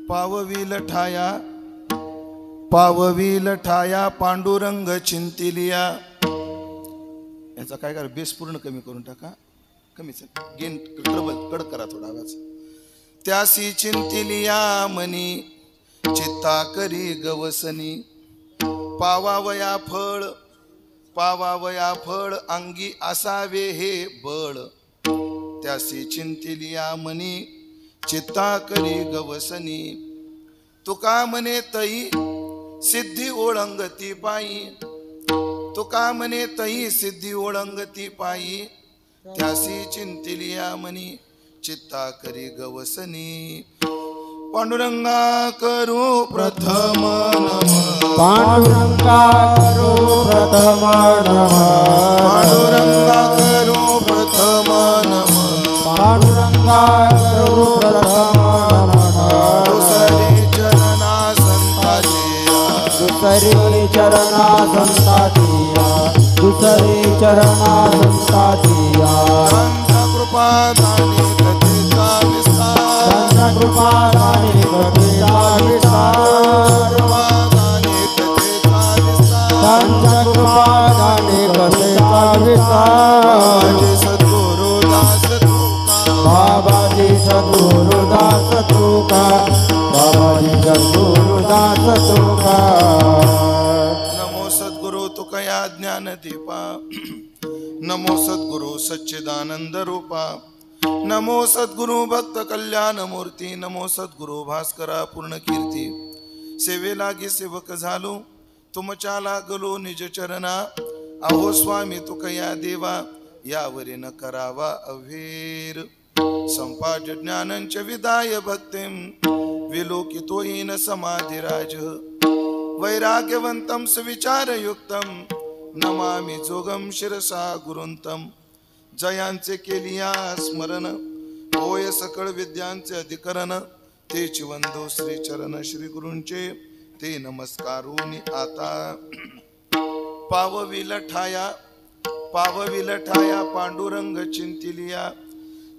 पावविल ठाया पांडुरंग चिंतिलिया. याचा काय करा, बेस पूर्ण कमी करून टाका, कमीच गेन ट्रबल कड करा थोडा आवाज. त्यासी चिंतिलिया मनी चित्ता करी गवसनी. पावावया फळ अंगी असावे हे बळ. त्यासी चिंतिलिया मनी चित्ता करी गवसनी. तुका म्हणे तई सिद्धी ओळंगती पायी. तुका म्हणे तई सिद्धी ओळंगती पायी. त्यासी चिंतिलिया मनी चित्ता करी गवसनी. पांडुरंगा करू प्रथम नमः. पांडुरंगा करू प्रथम नमः. पांडुरंगा करू प्रथम नमः. पांडुरंगा करू प्रथम नमः. दुसरी चरणा संताजिया. दुसरी चरणा संताजिया. दुसरी चरणा संताजिया. संत कृपा दाने कथेचा विस्तार. संत कृपा दाने कथेचा विस्तार. संत कृपा दाने कथेचा विस्तार. बाबाजी सद्गुरुदास तुका. बाबाजी सद्गुरुदास तुका. नमो सद्गुरु तुकया ज्ञान दीपा. नमो सद्गुरु सच्चिदानंद रूपा. नमो सद्गुरु भक्त कल्याण मूर्ती. नमो सद्गुरु भास्करा पूर्ण कीर्ती. सेवे लागी सेवक झालो तुमच्या लागलो निज चरणा. अहो स्वामी तुकया देवा यावरी न करावा अवेर. संपाद ज्ञानंच विदाय भक्तिं विलोकितो येन समाधिराज. वैराग्यवंतं सुविचारयुक्तं नमामि जोगं शिरसा गुरुंतं. जयांचे केलिया स्मरण होय सकळ विद्यांचे अधिकरण. तेची वंदो श्री चरण श्री गुरूंचे ते नमस्कारोनी आता. पावविल ठाया पांडुरंग चिंतिलिया.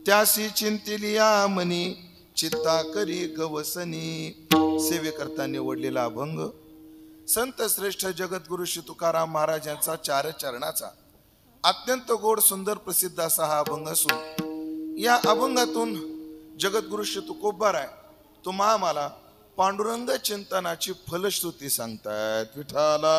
त्यासी चिंतिलिया मनी चित्ता करी गवसनी. सेवेकरता निवडलेला अभंग संत श्रेष्ठ जगद्गुरु श्री तुकाराम महाराज यांचा 4 चरणाचा अत्यंत गोड सुंदर प्रसिद्ध असा हा अभंग असून या अभंगातून जगद्गुरु श्री तुकोबाराय तुम्हा आम्हाला पांडुरंग चिंतनाची फलश्रुती सांगतात. विठाला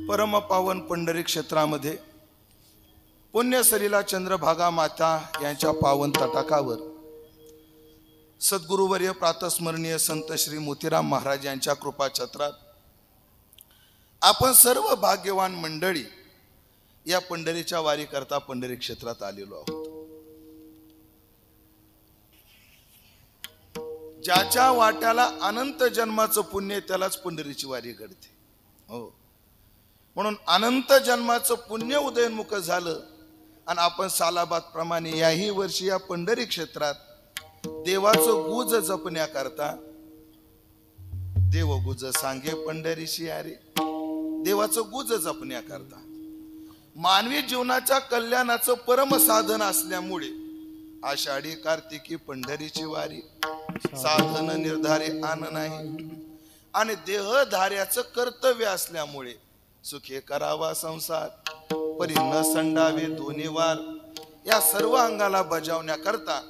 परमपावन पंढरी क्षेत्रामध्ये पुण्यसलीला चंद्रभागा माता यांच्या पावन तटाकावर सद्गुरुवर्य प्रातस्मरणीय संत श्री मोतीराम महाराज यांच्या कृपा छत्रात आपण सर्व भाग्यवान मंडळी या पंढरीच्या वारी करता पंढरी क्षेत्रात आलेलो आहोत. ज्याच्या वाट्याला अनंत जन्माचं पुण्य त्यालाच पंढरीची वारी घडते. हो, म्हणून अनंत जन्माचं पुण्य उदयोन्मुख झालं आणि आपण सालाबाद प्रमाणे याही वर्षी या पंढरी क्षेत्रात देवाचं गुज जपण्याकरता देव गुज सांगे पंढरीशी अरे देवाचं गुज जपण्याकरता मानवी जीवनाच्या कल्याणाचं परम साधन असल्यामुळे आषाढी कार्तिकी पंढरीची वारी साधन निर्धारे आन नाही आणि देहधार्याचं कर्तव्य असल्यामुळे सुखे करावा संसार परी न संडावे दोन्ही वार या सर्व अंगाला बजावण्याकरता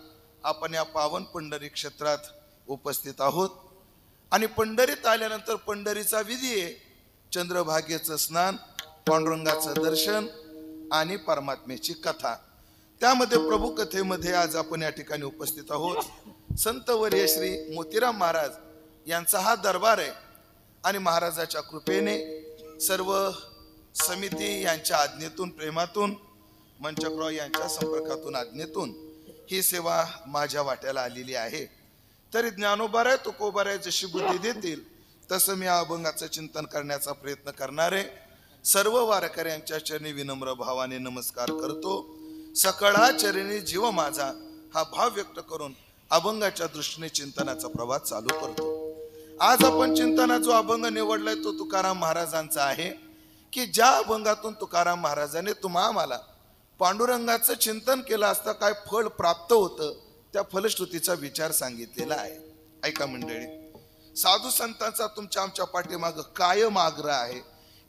आपण या पावन पंढरी क्षेत्रात उपस्थित आहोत. आणि पंढरीत आल्यानंतर पंढरीचा विधी आहे, चंद्रभागेचं स्नान, पांडुरंगाचं दर्शन आणि परमात्म्याची कथा. त्यामध्ये प्रभू कथेमध्ये आज आपण या ठिकाणी उपस्थित आहोत. संतवर्य श्री मोतीराम महाराज यांचा हा दरबार आहे आणि महाराजाच्या कृपेने सर्व समिती यांच्या आज्ञेतून, प्रेमातून, मंचक्राव यांच्या संपर्कातून, आज्ञेतून ही सेवा माझ्या वाट्याला आलेली आहे. तरी ज्ञानोबाराय तुकोबाराय जशी बुद्धी देतील तसं मी अभंगाचं चिंतन करण्याचा प्रयत्न करणार आहे. सर्व वारकऱ्यांच्या चरणी विनम्र भावाने नमस्कार करतो. सकळा चरणी जीव माझा हा भाव व्यक्त करून अभंगाच्या दृष्टीने चिंतनाचा प्रवास चालू करतो. आज आपण चिंतनाचा जो अभंग निवडलाय तो तुकाराम महाराजांचा आहे की ज्या अभंगातून तुकाराम महाराजांनी आम्हाला पांडुरंगाचं चिंतन केलं असता काय फळ प्राप्त होतं त्या फलश्रुतीचा विचार सांगितलेला आहे. ऐका मंडळी, साधू संतांचा तुमच्या आमच्या पाठीमाग कायम आग्रह आहे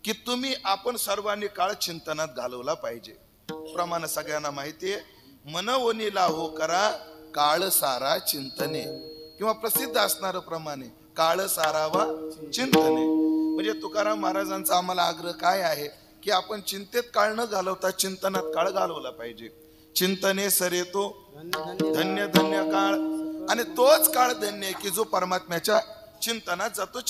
की आपण सर्वांनी काळ चिंतनात घालवला पाहिजे. प्रमाण सगळ्यांना माहिती आहे, मनवनीला हो करा काळ सारा चिंतने, किंवा प्रसिद्ध असणारं प्रमाणे काळ सारावा चिंतने. म्हणजे तुकाराम महाराजांचा आम्हाला आग्रह काय आहे की आपण चिंतेत काळ न घालवता चिंतनात काळ घालवला पाहिजे. चिंतने सरे तो धन्य धन्य काळ, आणि तोच काळ धन्य आहे की जो परमात्म्याच्या चिंतनात जातो.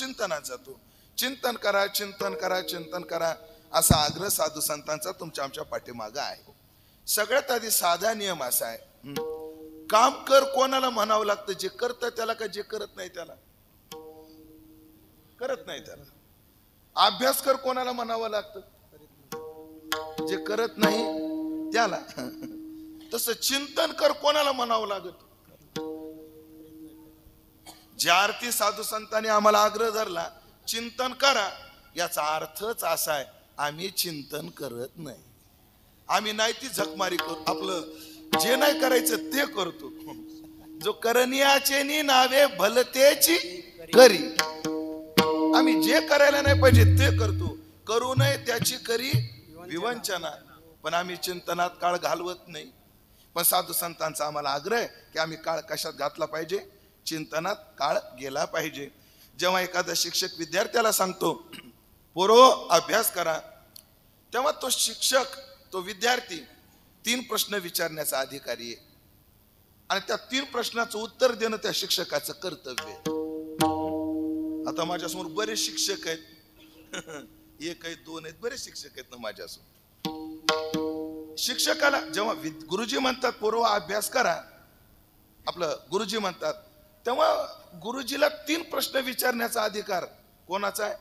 चिंतन करा, चिंतन करा, चिंतन करा असा आग्रह साधू संतांचा तुमच्या आमच्या पाठीमागं आहे. सगळ्यात आधी साधा नियम असा आहे, काम कर कोणाला म्हणावं लागतं? जे करतं त्याला का जे करत नाही त्याला? करत नाही त्याला. अभ्यास कर कोणाला म्हणावं लागतं? जे करत नाही त्याला. तसं चिंतन कर कोणाला म्हणावं लागत? ज्या अर्थी साधू संतांनी आम्हाला आग्रह धरला चिंतन करा, याचा अर्थच असा आहे आम्ही चिंतन करत नाही. आम्ही नाही ती झकमारी करू, आपलं जे नाही करायचं ते करतो. जो करण्याचे नावे भलतेची करी, आम्ही जे करायला नाही पाहिजे ते करतो, करू नये त्याची करी विवंचना. पण आम्ही चिंतनात काळ घालवत नाही. पण साधू संतांचा आम्हाला आग्रह आहे की आम्ही काळ कशात घातला पाहिजे? चिंतनात काळ गेला पाहिजे. जेव्हा एखादा शिक्षक विद्यार्थ्याला सांगतो पोरो अभ्यास करा, तेव्हा तो शिक्षक, तो विद्यार्थी 3 प्रश्न विचारण्याचा अधिकारी आहे आणि त्या 3 प्रश्नाचं उत्तर देणं त्या शिक्षकाचं कर्तव्य आहे. आता माझ्यासमोर बरेच शिक्षक आहेत, 1 आहेत, 2 आहेत, बरेच शिक्षक आहेत ना माझ्यासमोर. शिक्षकाला जेव्हा गुरुजी म्हणतात पोरो अभ्यास करा, आपलं गुरुजी म्हणतात, तेव्हा गुरुजीला 3 प्रश्न विचारण्याचा अधिकार कोणाचा आहे?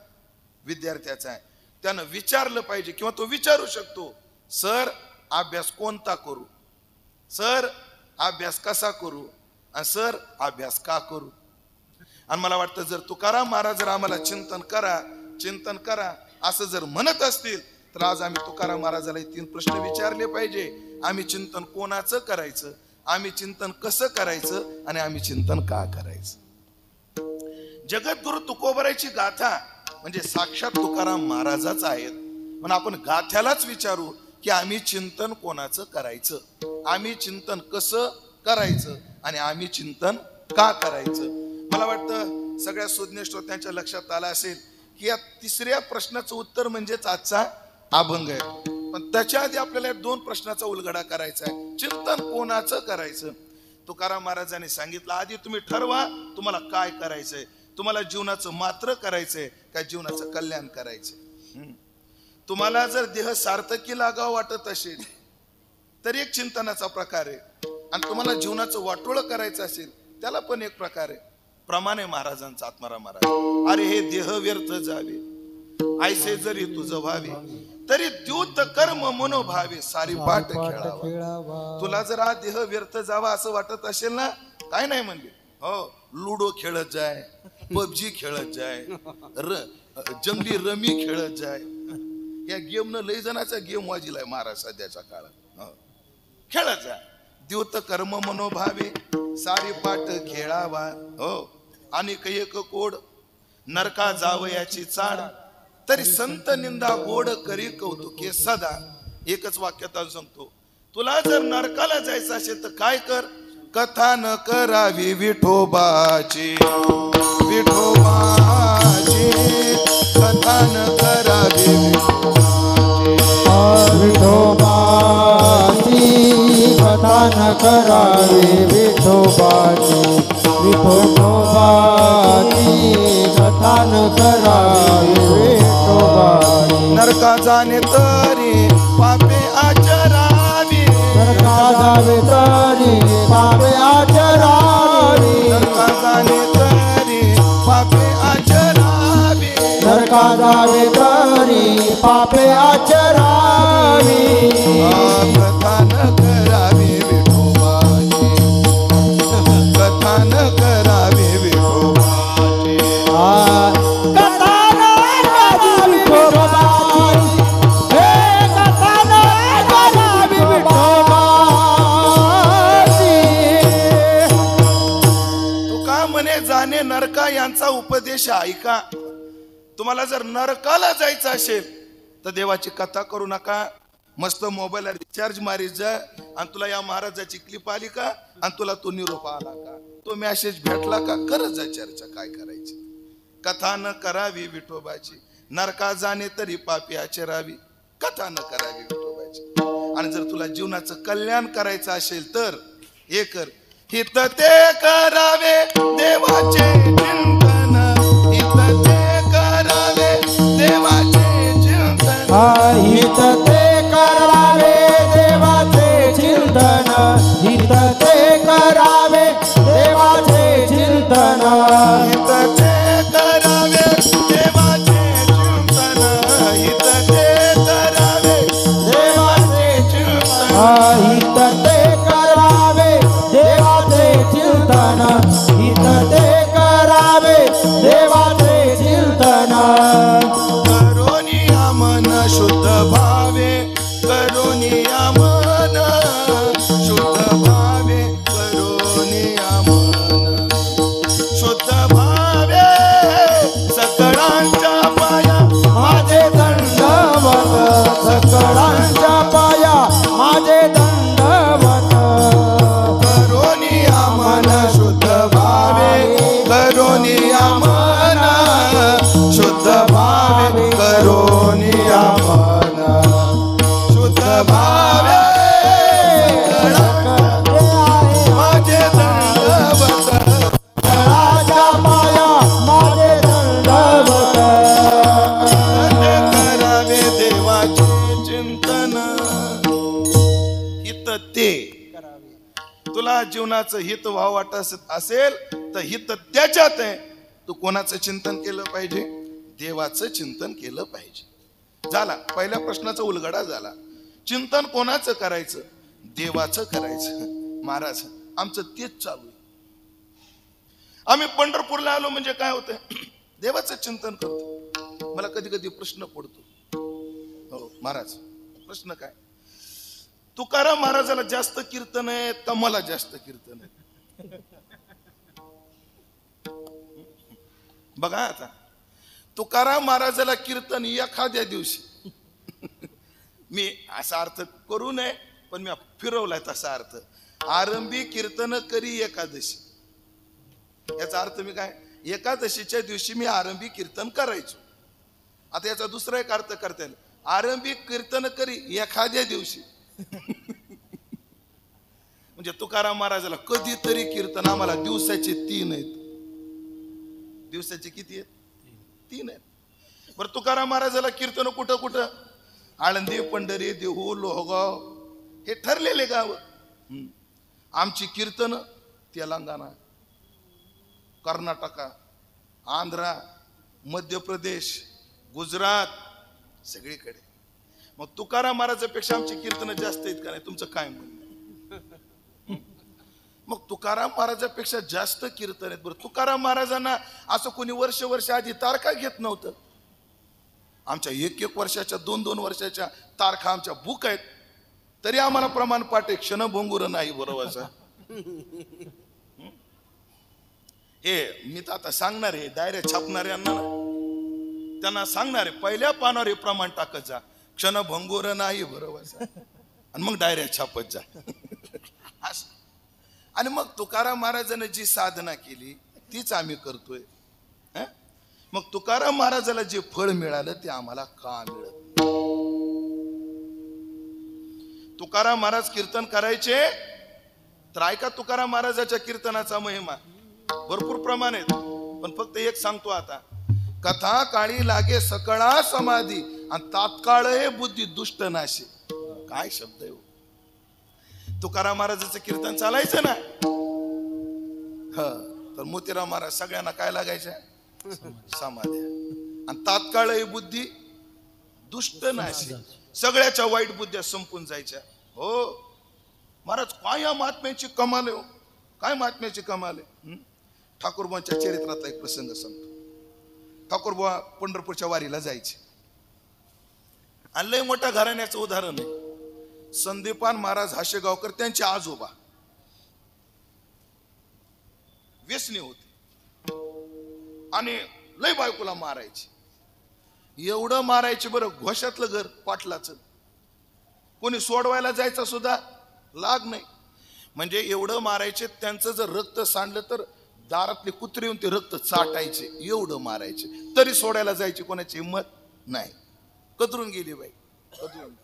विद्यार्थ्याचा आहे. त्यानं विचारलं पाहिजे किंवा तो विचारू शकतो, सर अभ्यास कोणता करू, सर अभ्यास कसा करू, आणि सर अभ्यास का करू. आणि मला वाटतं जर तुकाराम महाराज जर आम्हाला चिंतन करा असं जर म्हणत असतील तर आज आम्ही तुकाराम महाराजाला 3 प्रश्न विचारले पाहिजे. आम्ही चिंतन कोणाचं करायचं, आम्ही चिंतन कसं करायचं, आणि आम्ही चिंतन का करायचं. जगद्गुरु तुकोबारायची गाथा म्हणजे साक्षात तुकाराम महाराजाच आहेत. पण आपण गाथ्यालाच विचारू की आम्ही चिंतन कोणाचं करायचं, आम्ही चिंतन कसं करायचं, आणि आम्ही चिंतन का करायचं. मला वाटतं सगळ्या सुज्ञ श्रोत्यांच्या लक्षात आलं असेल की या 3ऱ्या प्रश्नाचं उत्तर म्हणजेच आजचा अभंग आहे. पण त्याच्या आधी आपल्याला 2 प्रश्नाचा उलगडा करायचा आहे. चिंतन कोणाचं करायचं? तुकाराम महाराजांनी सांगितलं आधी तुम्ही ठरवा तुम्हाला काय करायचंय. तुम्हाला जीवनाचं मात्र करायचंय का जीवनाचं कल्याण करायचंय? तुम्हाला जर देह सार्थकी लागावं वाटत असेल तर एक चिंतनाचा प्रकार आहे, आणि तुम्हाला जीवनाचं वाटोळं करायचं असेल त्याला पण एक प्रकार आहे. प्रमाणे महाराजांचा आत्माराम महाराज, अरे हे देह व्यर्थ जावे ऐसे जरी तुझं व्हावे तरी द्यूत कर्म मनोभावे सारी पाठ खेळावा. तुला जर हा देह व्यर्थ जावा असं वाटत असेल ना, काय नाही म्हणले, हो लुडो खेळत जाय, पबजी खेळत जाय, जंगली रमी खेळत जाय. या गेमनं लय जणाचा गेम वाजिलाय महाराज सध्याच्या काळात. खेळत जाय, द्यूत कर्म मनोभावे सारी पाठ खेळावा. हो आणि एक कोड नरका जावयाची चाड तरी संत निंदा गोड करी कौतुके सदा. एकच वाक्यात सांगतो, तुला जर नरकाला जायचं असेल तर काय कर, कथा न करावी विठोबाची, विठोबाची कथा न करावी विठोबाची कथा न करावी विठोबाची, विठोबाची कथा न करावी विठोबाची. नरका जाणे तरी पापे आचरावी, नरका जावे तरी पापे आचरावी, नरका जाणे तरी पापे आचरावी, नरका जावे तरी पापे आचरावी. कथा न करावी विठोबाची, कथा न करावी विठोबाची. कथा न करावी विठोबाची, हे कथा न करावी विठोबाची. तुका म्हणे जाणे नरका यांचा उपदेश ऐका. तुम्हाला जर नरकाला जायचं असेल तर देवाची कथा करू नका, मस्त मोबाईलला रिचार्ज मारीत जा आणि तुला या महाराजाची क्लिप आली का आणि तुला तो निरोप आला का, तो मेसेज भेटला का, करत जा चर्चा काय करायची. कथा न करावी विठोबाची, नरका जाणे तरी पापी आचरावी, कथा न करावी विठोबाची. आणि जर तुला जीवनाचं कल्याण करायचं असेल तर हे कर, हित ते करावे देवाचे चिंतन, हित ते करावे देवाचे चिंतन, हित ते करावे देवाचे चिंतन, हित ते करावे देवाचे चिंतन, हित ते करावे देवाचे चिंतन, हित ते करावे देवाचे चिंतन, हित ते करावे देवाचे चिंतन, हित ते करावे देवाचे चिंतन. करोनिया मन शुद्ध भावे, करोनिया मन शुद्ध भावे, करोनिया मन शुद्ध भावे, सकळांच्या पाया माझे दंडवत, सकळांच्या पाया माझे दंडवत. करोनिया मन शुद्ध भावे, करोनिया मन शुद्ध भावे, करोनिया मन शुद्ध भावे, माझे दंडवत, सकळांच्या पाया माझे दंडवत. करावे देवाचे चिंतन. हित ते, तुला जीवनाचं हित व्हावं वाटत असेल तर हित त्याच्यात आहे. तू कोणाचं चिंतन केलं पाहिजे, देवाचं चिंतन केलं पाहिजे. झाला पहिल्या प्रश्नाचा उलगडा झाला. चिंतन कोणाचं करायचं, देवाचं करायचं. महाराज आमचं तेच चालू आहे. आम्ही पंढरपूरला आलो म्हणजे काय होतं, देवाचं चिंतन करतो. मला कधी कधी प्रश्न पडतो, हो महाराज प्रश्न काय, तुकाराम महाराजाला जास्त कीर्तन आहे का मला जास्त कीर्तन आहे? बघा आता, तुकाराम महाराजाला कीर्तन एखाद्या दिवशी मी असा अर्थ करू नये पण मी फिरवलाय तसा अर्थ, आरंभी कीर्तन करी एकादशी. याचा अर्थ मी काय, एकादशीच्या दिवशी मी आरंभी कीर्तन करायचो. आता याचा दुसरा एक अर्थ करता येईल, आरंभी कीर्तन करी एखाद्या दिवशी. म्हणजे तुकाराम महाराजाला कधीतरी कीर्तन, आम्हाला दिवसाचे 3 आहेत. दिवसाचे किती आहेत? 3 आहेत. बरं तुकाराम महाराजाला कीर्तन कुठं कुठं, आळंदी, पंढरी, देहू, लोहगाव हे ठरलेले गाव. आमची कीर्तन तेलंगणा, कर्नाटका, आंध्रा, मध्य प्रदेश, गुजरात सगळीकडे. मग तुकाराम महाराजापेक्षा आमची कीर्तन जास्त आहेत का नाही, तुमचं काय म्हणणं? मग तुकाराम महाराजापेक्षा जास्त कीर्तन आहेत. बरं तुकाराम महाराजांना असं कोणी वर्ष आधी तारखा घेत नव्हतं. आमच्या 1-1 वर्षाच्या 2-2 वर्षाच्या तारखा आमच्या बुक आहेत, तरी आम्हाला प्रमाण पाठ आहे, क्षणभंगुर नाही बरोबर. हे मी तर आता सांगणार आहे, डायरेक्ट छापणाऱ्यांना त्यांना सांगणार आहे, पहिल्या पानावर हे प्रमाण टाकत जा. क्षणभंगुर नाही बरोबर. आणि मग डायरेक्ट छापत जा. असं. आणि मग तुकाराम महाराजांनी जी साधना केली तीच आम्ही करतोय. मग तुकाराम महाराजाला जे फळ मिळालं ते आम्हाला का मिळत? तुकाराम महाराज कीर्तन करायचे तर ऐका तुकाराम महाराजाच्या कीर्तनाचा महिमा भरपूर प्रमाणात. पण फक्त एक सांगतो आता, कथा काळी लागे सकळा समाधी आणि तात्काळ हे बुद्धी दुष्ट नाशे. काय शब्द आहे. तुकाराम महाराजाचं कीर्तन चालायचं ना, तर मोतीराम महाराज सगळ्यांना काय लागायच्या? समाधी. आणि तात्काळ ही बुद्धी दुष्ट नाशे. सगळ्याच्या वाईट बुद्ध्या संपून जायच्या. हो महाराज, काय या महात्म्याची कमाल आहे. काय महात्म्याची कमाल आहे. ठाकूरबांच्या चरित्रातला एक प्रसंग सांगतो. ठाकूरबुवा पंढरपूरच्या वारीला जायचे. आणि लय मोठ्या घराण्याचं उदाहरण आहे. संदीपान महाराज हाशेगावकर त्यांचे आजोबा व्यसनी होते आणि लय बायकोला मारायचे. एवढं मारायचे बरं, घोशातलं घर पाटलाचं, कोणी सोडवायला जायचं सुद्धा लाग नाही. म्हणजे एवढं मारायचे. त्यांचं जर रक्त सांडलं तर दारातले कुत्रे येऊन ते रक्त चाटायचे. एवढं मारायचे तरी सोडायला जायची कोणाची हिंमत नाही. कदरून गेली बाई, कदरून.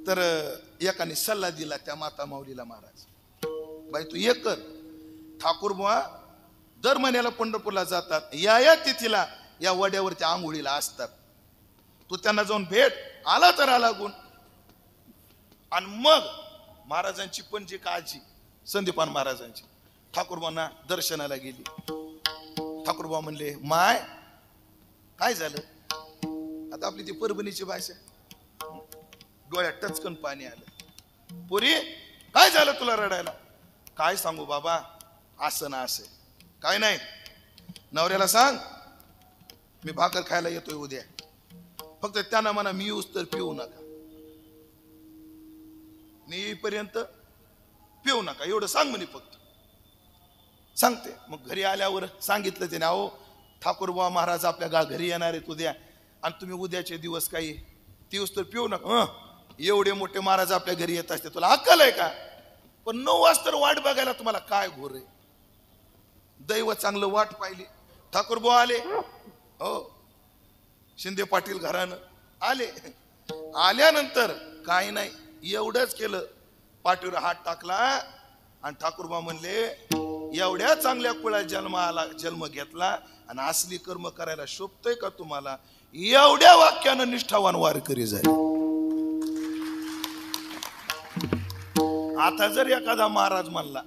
तर एकाने सल्ला दिला त्या माता माऊलीला महाराज, बाई तू एक कर, ठाकूरबुवा दर महिन्याला पंढरपूरला जातात, या तिथीला या वड्यावरती आंघोळीला असतात, तू त्यांना जाऊन भेट, आला तर आला गुण. आणि मग महाराजांची पण जी काळजी संदीपान महाराजांची, ठाकूरबांना दर्शनाला गेली. ठाकूरबा म्हणले, माय काय झालं? आता आपली ती परभणीची भाषा, डोळ्यात टचकन पाणी आलं. पोरी काय झालं तुला रडायला? काय सांगू बाबा, असं ना असं. काय नाही, नवऱ्याला सांग मी भाकर खायला येतोय उद्या, फक्त त्यांना म्हणा मी येऊस तर पिऊ नका, मी येईपर्यंत पिऊ नका, एवढं सांग म्हणे फक्त. सांगते. मग घरी आल्यावर सांगितलं त्याने, अहो ठाकूरबुवा महाराज आपल्या घरी येणार आहेत उद्या, आणि तुम्ही उद्याचे दिवस काही दिवस तर पिऊ नका. एवढे मोठे महाराज आपल्या घरी येत असते, तुला अक्कल आहे का? पण 9 वाजता वाट बघायला तुम्हाला काय घोर आहे? दैव चांगलं वाट पाहिली. ठाकूरबुवा आले. हो, शिंदे पाटील घरानं आले. आल्यानंतर काय नाही, एवढंच केलं, पाठीवर हात टाकला आणि ठाकूरबा म्हणले, एवढ्या चांगल्या कुळात जन्म घेतला आणि असली कर्म करायला शोभतय का तुम्हाला? एवढ्या वाक्यानं निष्ठावान वारकरी झाले. आता जर एखादा महाराज म्हणला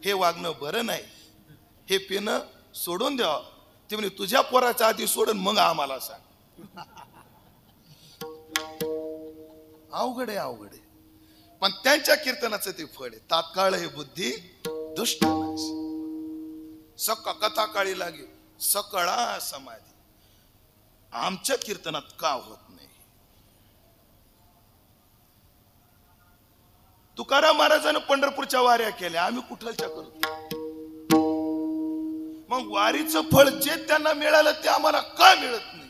हे वागणं बरं नाही, हे पिणं सोडून द्यावं, ते म्हणे तुझ्या पोराच्या आधी सोडून मग आम्हाला सांग. अवघड आहे, अवघड आहे. पण त्यांच्या कीर्तनाचं ते फळ आहे. तात्काळ हे बुद्धी दुष्ट नाश. सका कथा काळी लागे सकळा समाधी. आमच्या कीर्तनात का होत नाही? तुकाराम महाराजांनी पंढरपूरच्या वाऱ्या केल्या, आम्ही कुठलच्या करतो? मग वारीचं फळ जे त्यांना मिळालं ते आम्हाला का मिळत नाही?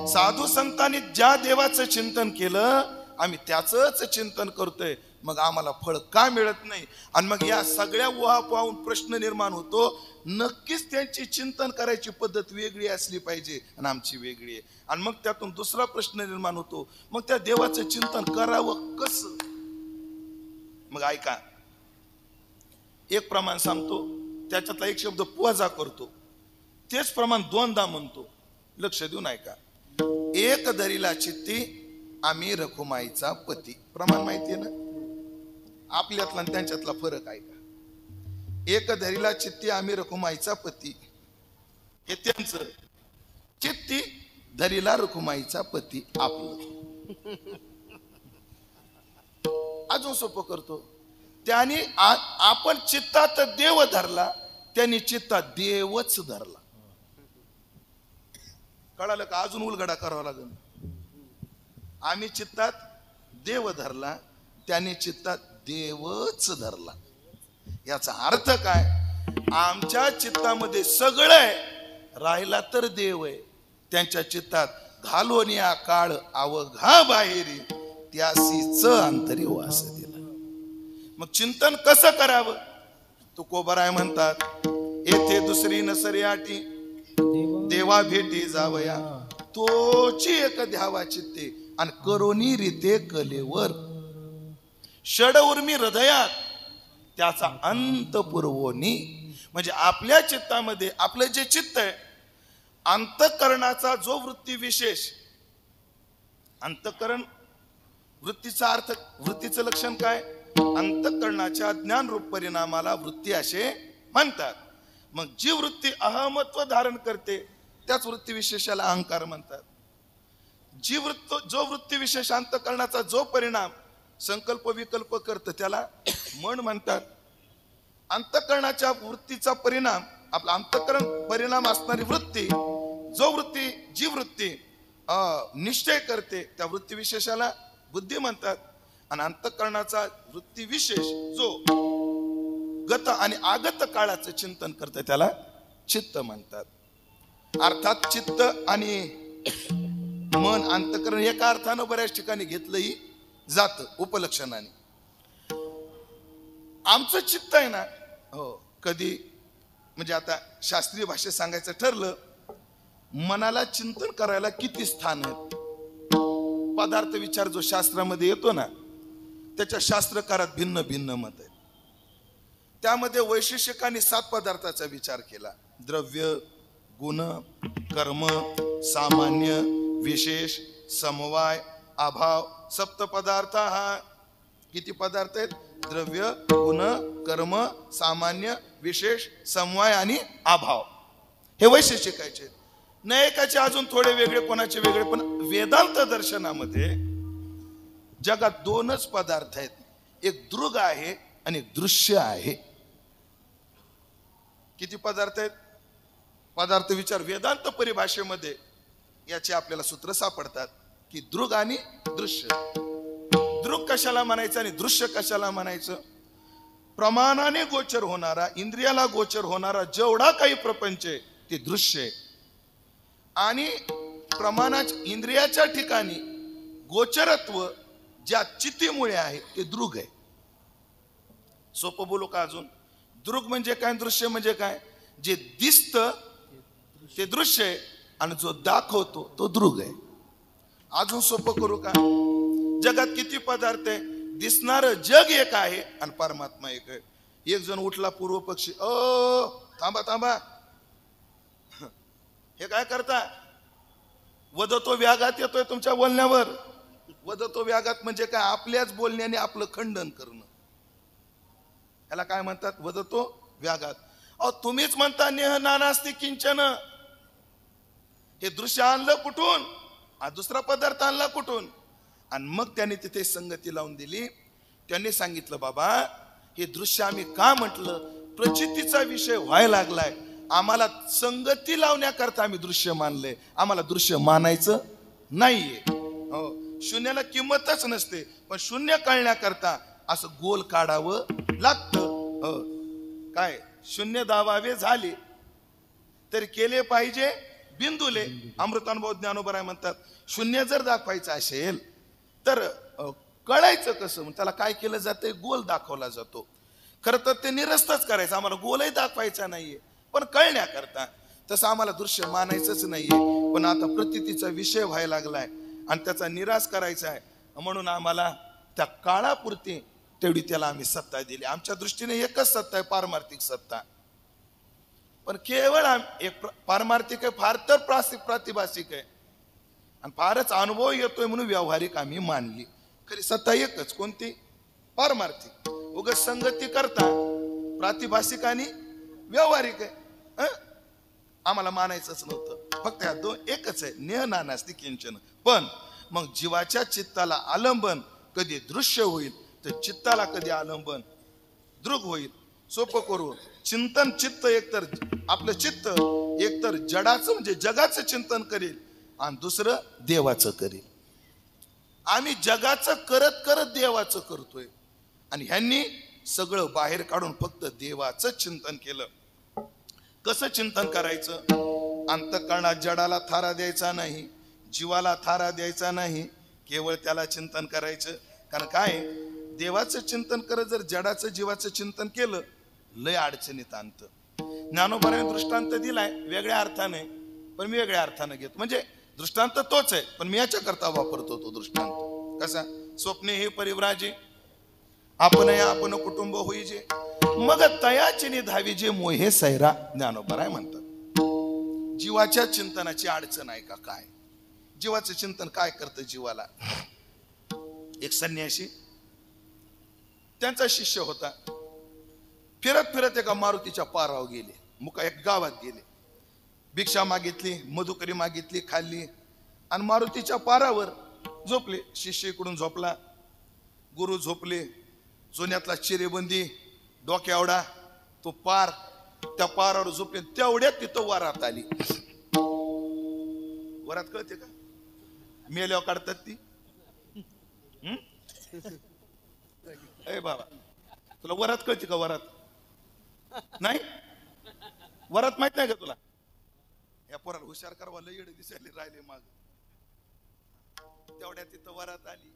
साधू संतांनी ज्या देवाचं चिंतन केलं आम्ही त्याच चिंतन करतोय, मग आम्हाला फळ का मिळत नाही? आणि मग या सगळ्या उहापोहावून प्रश्न निर्माण होतो, नक्कीच त्यांची चिंतन करायची पद्धत वेगळी असली पाहिजे आणि आमची वेगळी आहे. आणि मग त्यातून दुसरा प्रश्न निर्माण होतो, मग त्या देवाचं चिंतन करावं कसं? मग ऐका, एक प्रमाण सांगतो, त्याच्यातला एक शब्द पुवाजा करतो, तेच प्रमाण 2दा म्हणतो. लक्ष देऊन ऐका. एक दरीला चित्ती आम्ही रखुमाईचा पती. प्रमाण माहितीये ना आपल्यातला आणि त्यांच्यातला फरक आहे का? एक दरीला चित्ती आम्ही रखुमाईचा पती, हे त्यांचं. चित्ती दरीला रखुमाईचा पती आपलं. अजून सोपं करतो, त्यांनी आपण चित्तात देव धरला, त्यांनी चित्तात देवच धरला. कळालं का? अजून उलगडा करावा लागेल. आम्ही चित्तात देव धरला, त्यांनी चित्तात देवच धरला. याचा अर्थ काय? आमच्या चित्तामध्ये सगळं आहे, राहिला तर देव आहे. त्यांच्या चित्तात घालून या काळ अवघा बाहेरी, त्यासीच अंतरी वास दिला. मग चिंतन कसं करावं? तुकोबराय म्हणतात, येथे दुसरी नसरी आटी, देवा भेटी जावया, तोची एक ध्यावा चित्ते, आणि करोनी रीते कलेवर, षड उर्मी हृदयात, त्याचा अंत पुरवोनी. म्हणजे आपल्या चित्तामध्ये आपलं जे चित्त आहे, अंतःकरणाचा जो वृत्ती विशेष, अंतःकरण वृत्तीचा अर्थ, वृत्तीचं लक्षण काय? अंतःकरणाच्या ज्ञान रूप परिणामाला वृत्ती असे म्हणतात. मग जी वृत्ती अहमत्व धारण करते त्याच वृत्ती विशेषाला अहंकार म्हणतात. जो वृत्ती विशेष अंतःकरणाचा जो परिणाम संकल्प विकल्प करतं त्याला मन म्हणतात. अंतःकरणाच्या वृत्तीचा परिणाम, आपला अंतःकरण परिणाम असणारी वृत्ती, जी वृत्ती निश्चय करते त्या वृत्ती विशेषाला बुद्धी म्हणतात. आणि अंतःकरणाचा वृत्ती विशेष जो गत आणि आगत काळाचं चिंतन करतं त्याला चित्त म्हणतात. अर्थात चित्त आणि मन, अंतःकरण एका अर्थानं बऱ्याच ठिकाणी घेतलंही जात उपलक्षणाने. आमचं चित्त आहे ना, हो, कधी म्हणजे आता शास्त्रीय भाषेत सांगायचं ठरलं, मनाला चिंतन करायला किती स्थान आहेत. पदार्थ विचार जो शास्त्रामध्ये येतो ना, त्याच्या शास्त्रकारात भिन्न भिन्न मत आहेत. त्यामध्ये वैशेषिकांनी 7 पदार्थाचा विचार केला: द्रव्य, गुण, कर्म, सामान्य, विशेष, समवाय, अभाव. सप्त पदार्थ. हा किती पदार्थ आहेत? द्रव्य, गुण, कर्म, सामान्य, विशेष, समवाय आणि अभाव. हे वैशेषिकाचे. नयकाचे अजून थोडे वेगळे, कोणाचे वेगळे. पण वेदांत दर्शनामध्ये जगात 2च पदार्थ आहेत, एक दृग आहे आणि एक दृश्य आहे. किती पदार्थ आहेत? पदार्थ विचार वेदांत परिभाषेमध्ये याचे आपल्याला सूत्र सापडतात की दृग आणि दृश्य. दृग कशाला म्हणायचं आणि दृश्य कशाला म्हणायचं? प्रमाणाने गोचर होणारा, इंद्रियाला गोचर होणारा जेवढा काही प्रपंच आहे ते दृश्य आहे. आणि प्रमाणाच्या इंद्रियाच्या ठिकाणी गोचरत्व ज्या चित्तीमुळे आहे ते दृग आहे. सोपं बोलू का अजून? दृग म्हणजे काय, दृश्य म्हणजे काय? जे दिसतं ते दृश्य आहे आणि जो दाखवतो तो दृग आहे. अजून सोपं करू का? जगात किती पदार्थ आहे? दिसणार जग एक आहे आणि परमात्मा एक आहे. एक जण उठला पूर्व पक्षी, थांबा थांबा, हे काय करता? वदतो व्याघात येतोय तुमच्या बोलण्यावर. वदतो व्याघात म्हणजे काय? आपल्याच बोलण्याने आपलं खंडन करणं, याला काय म्हणतात? वदतो व्याघात. तुम्हीच म्हणता नेह नानास्ति किंचन. हे दृश्य आणलं कुठून? दुसरा पदार्थ आणला कुठून? आणि मग त्यांनी तिथे संगती लावून दिली. त्यांनी सांगितलं, बाबा हे दृश्य आम्ही का म्हटलं? प्रचितीचा विषय व्हायला लागलाय, आम्हाला संगती लावण्याकरता आम्ही दृश्य मानले, आम्हाला दृश्य मानायचं नाहीये. शून्याला किंमतच नसते, पण शून्य कळण्याकरता असं गोल काढावं लागतं. काय शून्य दावावे झाले तर केले पाहिजे बिंदुले. अमृतानुभव ज्ञानोबराय म्हणतात, शून्य जर दाखवायचं असेल तर कळायचं कसं? त्याला काय केलं जातंय? गोल दाखवला जातो. खरं तर ते निरस्तच करायचं, आम्हाला गोलही दाखवायचा नाहीये, पण कळण्याकरता. तसं आम्हाला दृश्य मानायचंच नाहीये, पण आता प्रतीतीचा विषय व्हायला लागलाय आणि त्याचा निराश करायचा आहे, म्हणून आम्हाला त्या काळापुरती तेवढी त्याला आम्ही सत्ता दिली. आमच्या दृष्टीने एकच सत्ता आहे, पारमार्थिक सत्ता. पण केवळ एक पारमार्थिक आहे, फार तर प्रातिभासिक आहे आणि फारच अनुभव येतोय म्हणून व्यावहारिक आम्ही मानली. खरी सत्ता एकच, कोणती? पारमार्थिक. उगाच संगती करता प्रातिभासिक आणि व्यावहारिक आहे. आम्हाला मानायचंच नव्हतं. फक्त ह्या 2 एकच आहे, नेह नानास्ति किंचन. पण मग जीवाच्या चित्ताला आलंबन कधी दृश्य होईल तर चित्ताला कधी आलंबन दृग होईल. सोपं करू, चिंतन चित्त एकतर आपलं चित्त एकतर जडाचं म्हणजे जगाचं चिंतन करेल आणि दुसरं देवाचं करेल. आम्ही जगाचं करत करत देवाचं करतोय आणि ह्यांनी सगळं बाहेर काढून फक्त देवाचं चिंतन केलं. कसं चिंतन करायचं? अंतःकरणात जडाला थारा द्यायचा नाही, जीवाला थारा द्यायचा नाही, केवळ त्याला चिंतन करायचं. कारण काय, देवाचं चिंतन करत जर जडाचं जीवाचं चिंतन केलं, लय अडचणीत आणतं. ज्ञानोबाने दृष्टांत दिलाय वेगळ्या अर्थाने, पण मी वेगळ्या अर्थाने घेतो. म्हणजे दृष्टांत तोच आहे, पण मी याच्या करता वापरतो तो दृष्टांत. कसा? स्वप्ने हे परिव्राजे, आपण या आपण कुटुंब होईजे, मग तयाची निधावी जे मोहे सैरा. ज्ञानोबा म्हणतात जीवाच्या चिंतनाची अडचण आहे का काय? जीवाचं चिंतन काय करतं जीवाला? एक संन्यासी, त्यांचा शिष्य होता, फिरत फिरत एका मारुतीच्या पारावर गेले. मुका एक गावात गेले, भिक्षा मागितली, मधुकरी मागितली, खाल्ली आणि मारुतीच्या पारावर झोपले. शिष्य इकडून झोपला, गुरु झोपले. सोन्यातला चिरेबंदी डोक्यावडा तो पार, त्या पारावर झोपले. तेवढ्यात तिथं वरात आली. वरात कळते का? मेल्यावर काढतात ती. ए बाबा, तुला वरात कळते का? वरात नाही? वरात माहित नाही का तुला? या पोराला हुशार करवा, लय येडे दिसायले राहिले माग. तेवढ्या तिथं वरात आली.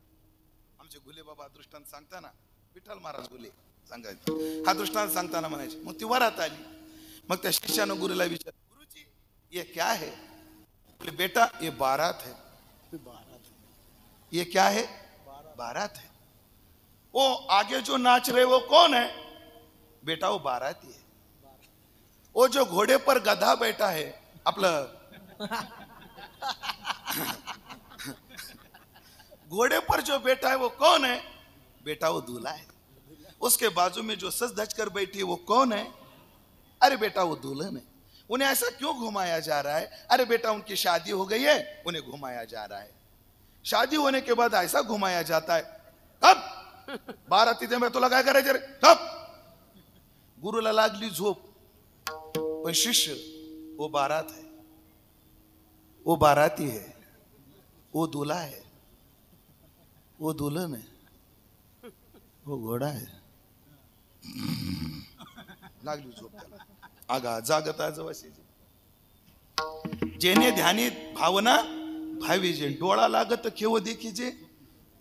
आमचे गुले बाबा दृष्टांत सांगताना, विठ्ठल महाराज गुले सांगायचे, हा दृष्टांत सांगताना म्हणायचे. मग ती वरात आली. मग त्या शिष्यानं गुरुला विचार, गुरुजी ये क्या है? बोले बेटा ये बारात है. ये क्या है? बारात है. वो आगे जो नाच रहे वो कौन है? बेटा वो बाराती है. वो जो घोड़े पर गधा बैठा है, आपलं घोड़े पर जो बैठा है वो कौन है? बेटा वो दूल्हा है. उसके बाजू में जो सज धज कर बैठी है वो कौन है? अरे बेटा वो दुल्हन है. उन्हें ऐसा क्यों घुमाया जा रहा है? अरे बेटा उनकी शादी हो गई है, उन्हें घुमाया जा रहा है. शादी होने के बाद ऐसा घुमाया जाता है. कब? बारातीत में तुला काय करायचं रे? कब? गुरुला लागली झोप. पण शिष्य, वो बारात है, वो बाराती है, वो दूल्हा है, वो दुल्हन है, वो घोडा है. लागली झोप त्याला. आगा जागता जवशीची. जेने ध्यानी भावना भावीजे, डोळा लागत केव देखीजे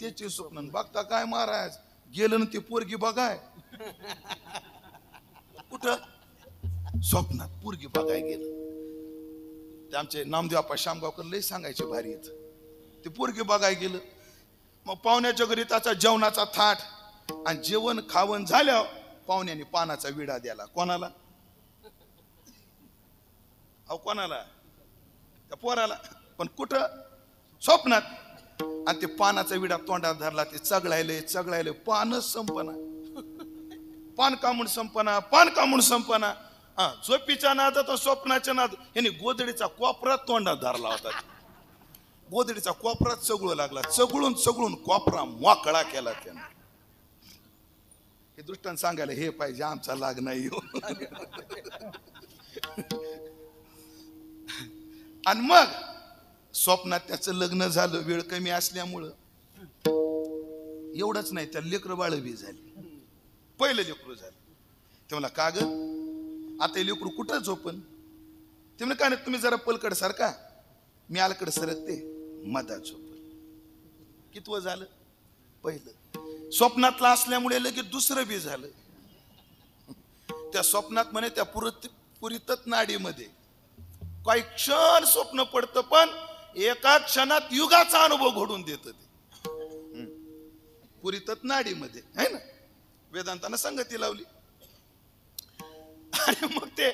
त्याचे स्वप्न. बघता काय महाराज, गेलं ना ते पोरगी बघाय. कुठं? स्वप्नात पोरगी बघाय गेलं. ते आमचे नामदेव आपा शामगावकर लय सांगायचे भारी येत. ते पोरगी बघाय गेलं. मग पाहुण्याच्या घरी त्याचा जेवणाचा थाट, आणि जेवण खावण झाल्यावर पाहुण्याने पानाचा विडा द्याला. कोणाला? अहो कोणाला? त्या पोराला. पण कुठं? स्वप्नात. आणि ते पानाचा विडा तोंडात धरला. ते चगळायले पानच संपना. पान कामून संपना, पान कामून संपना. झोपीच्या नादात स्वप्नाच्या नाद, यांनी गोदडीचा कोपरा तोंडात धरला होता. गोदडीचा कोपरा चगळू लागला. चगळून कोपरा मोकळा केला त्यानं. हे दृष्टांत सांगायला हे पाहिजे, आमचा लाग नाही हो. आणि मग स्वप्नात त्याचं लग्न झालं. वेळ कमी असल्यामुळं एवढंच नाही, त्या लेकरं बाळ बी झाली. पहिलं लेकरू झालं. ते म्हणला का ग आता हे लेकरू कुठं झोपन? ते म्हणलं काय नाही, तुम्ही जरा पलकड सारखा, मी आलकड सरकते, मधात झोपन. कितवं झालं? पहिलं. स्वप्नातला असल्यामुळे लगेच दुसरं बी झालं. त्या स्वप्नात म्हणे त्या पुरितत नाडीमध्ये काही क्षण स्वप्न पडतं, पण एका क्षणात युगाचा अनुभव घडून देत ते. पुरितत नाडीमध्ये आहे ना, वेदांतानं संगती लावली. आणि मग ते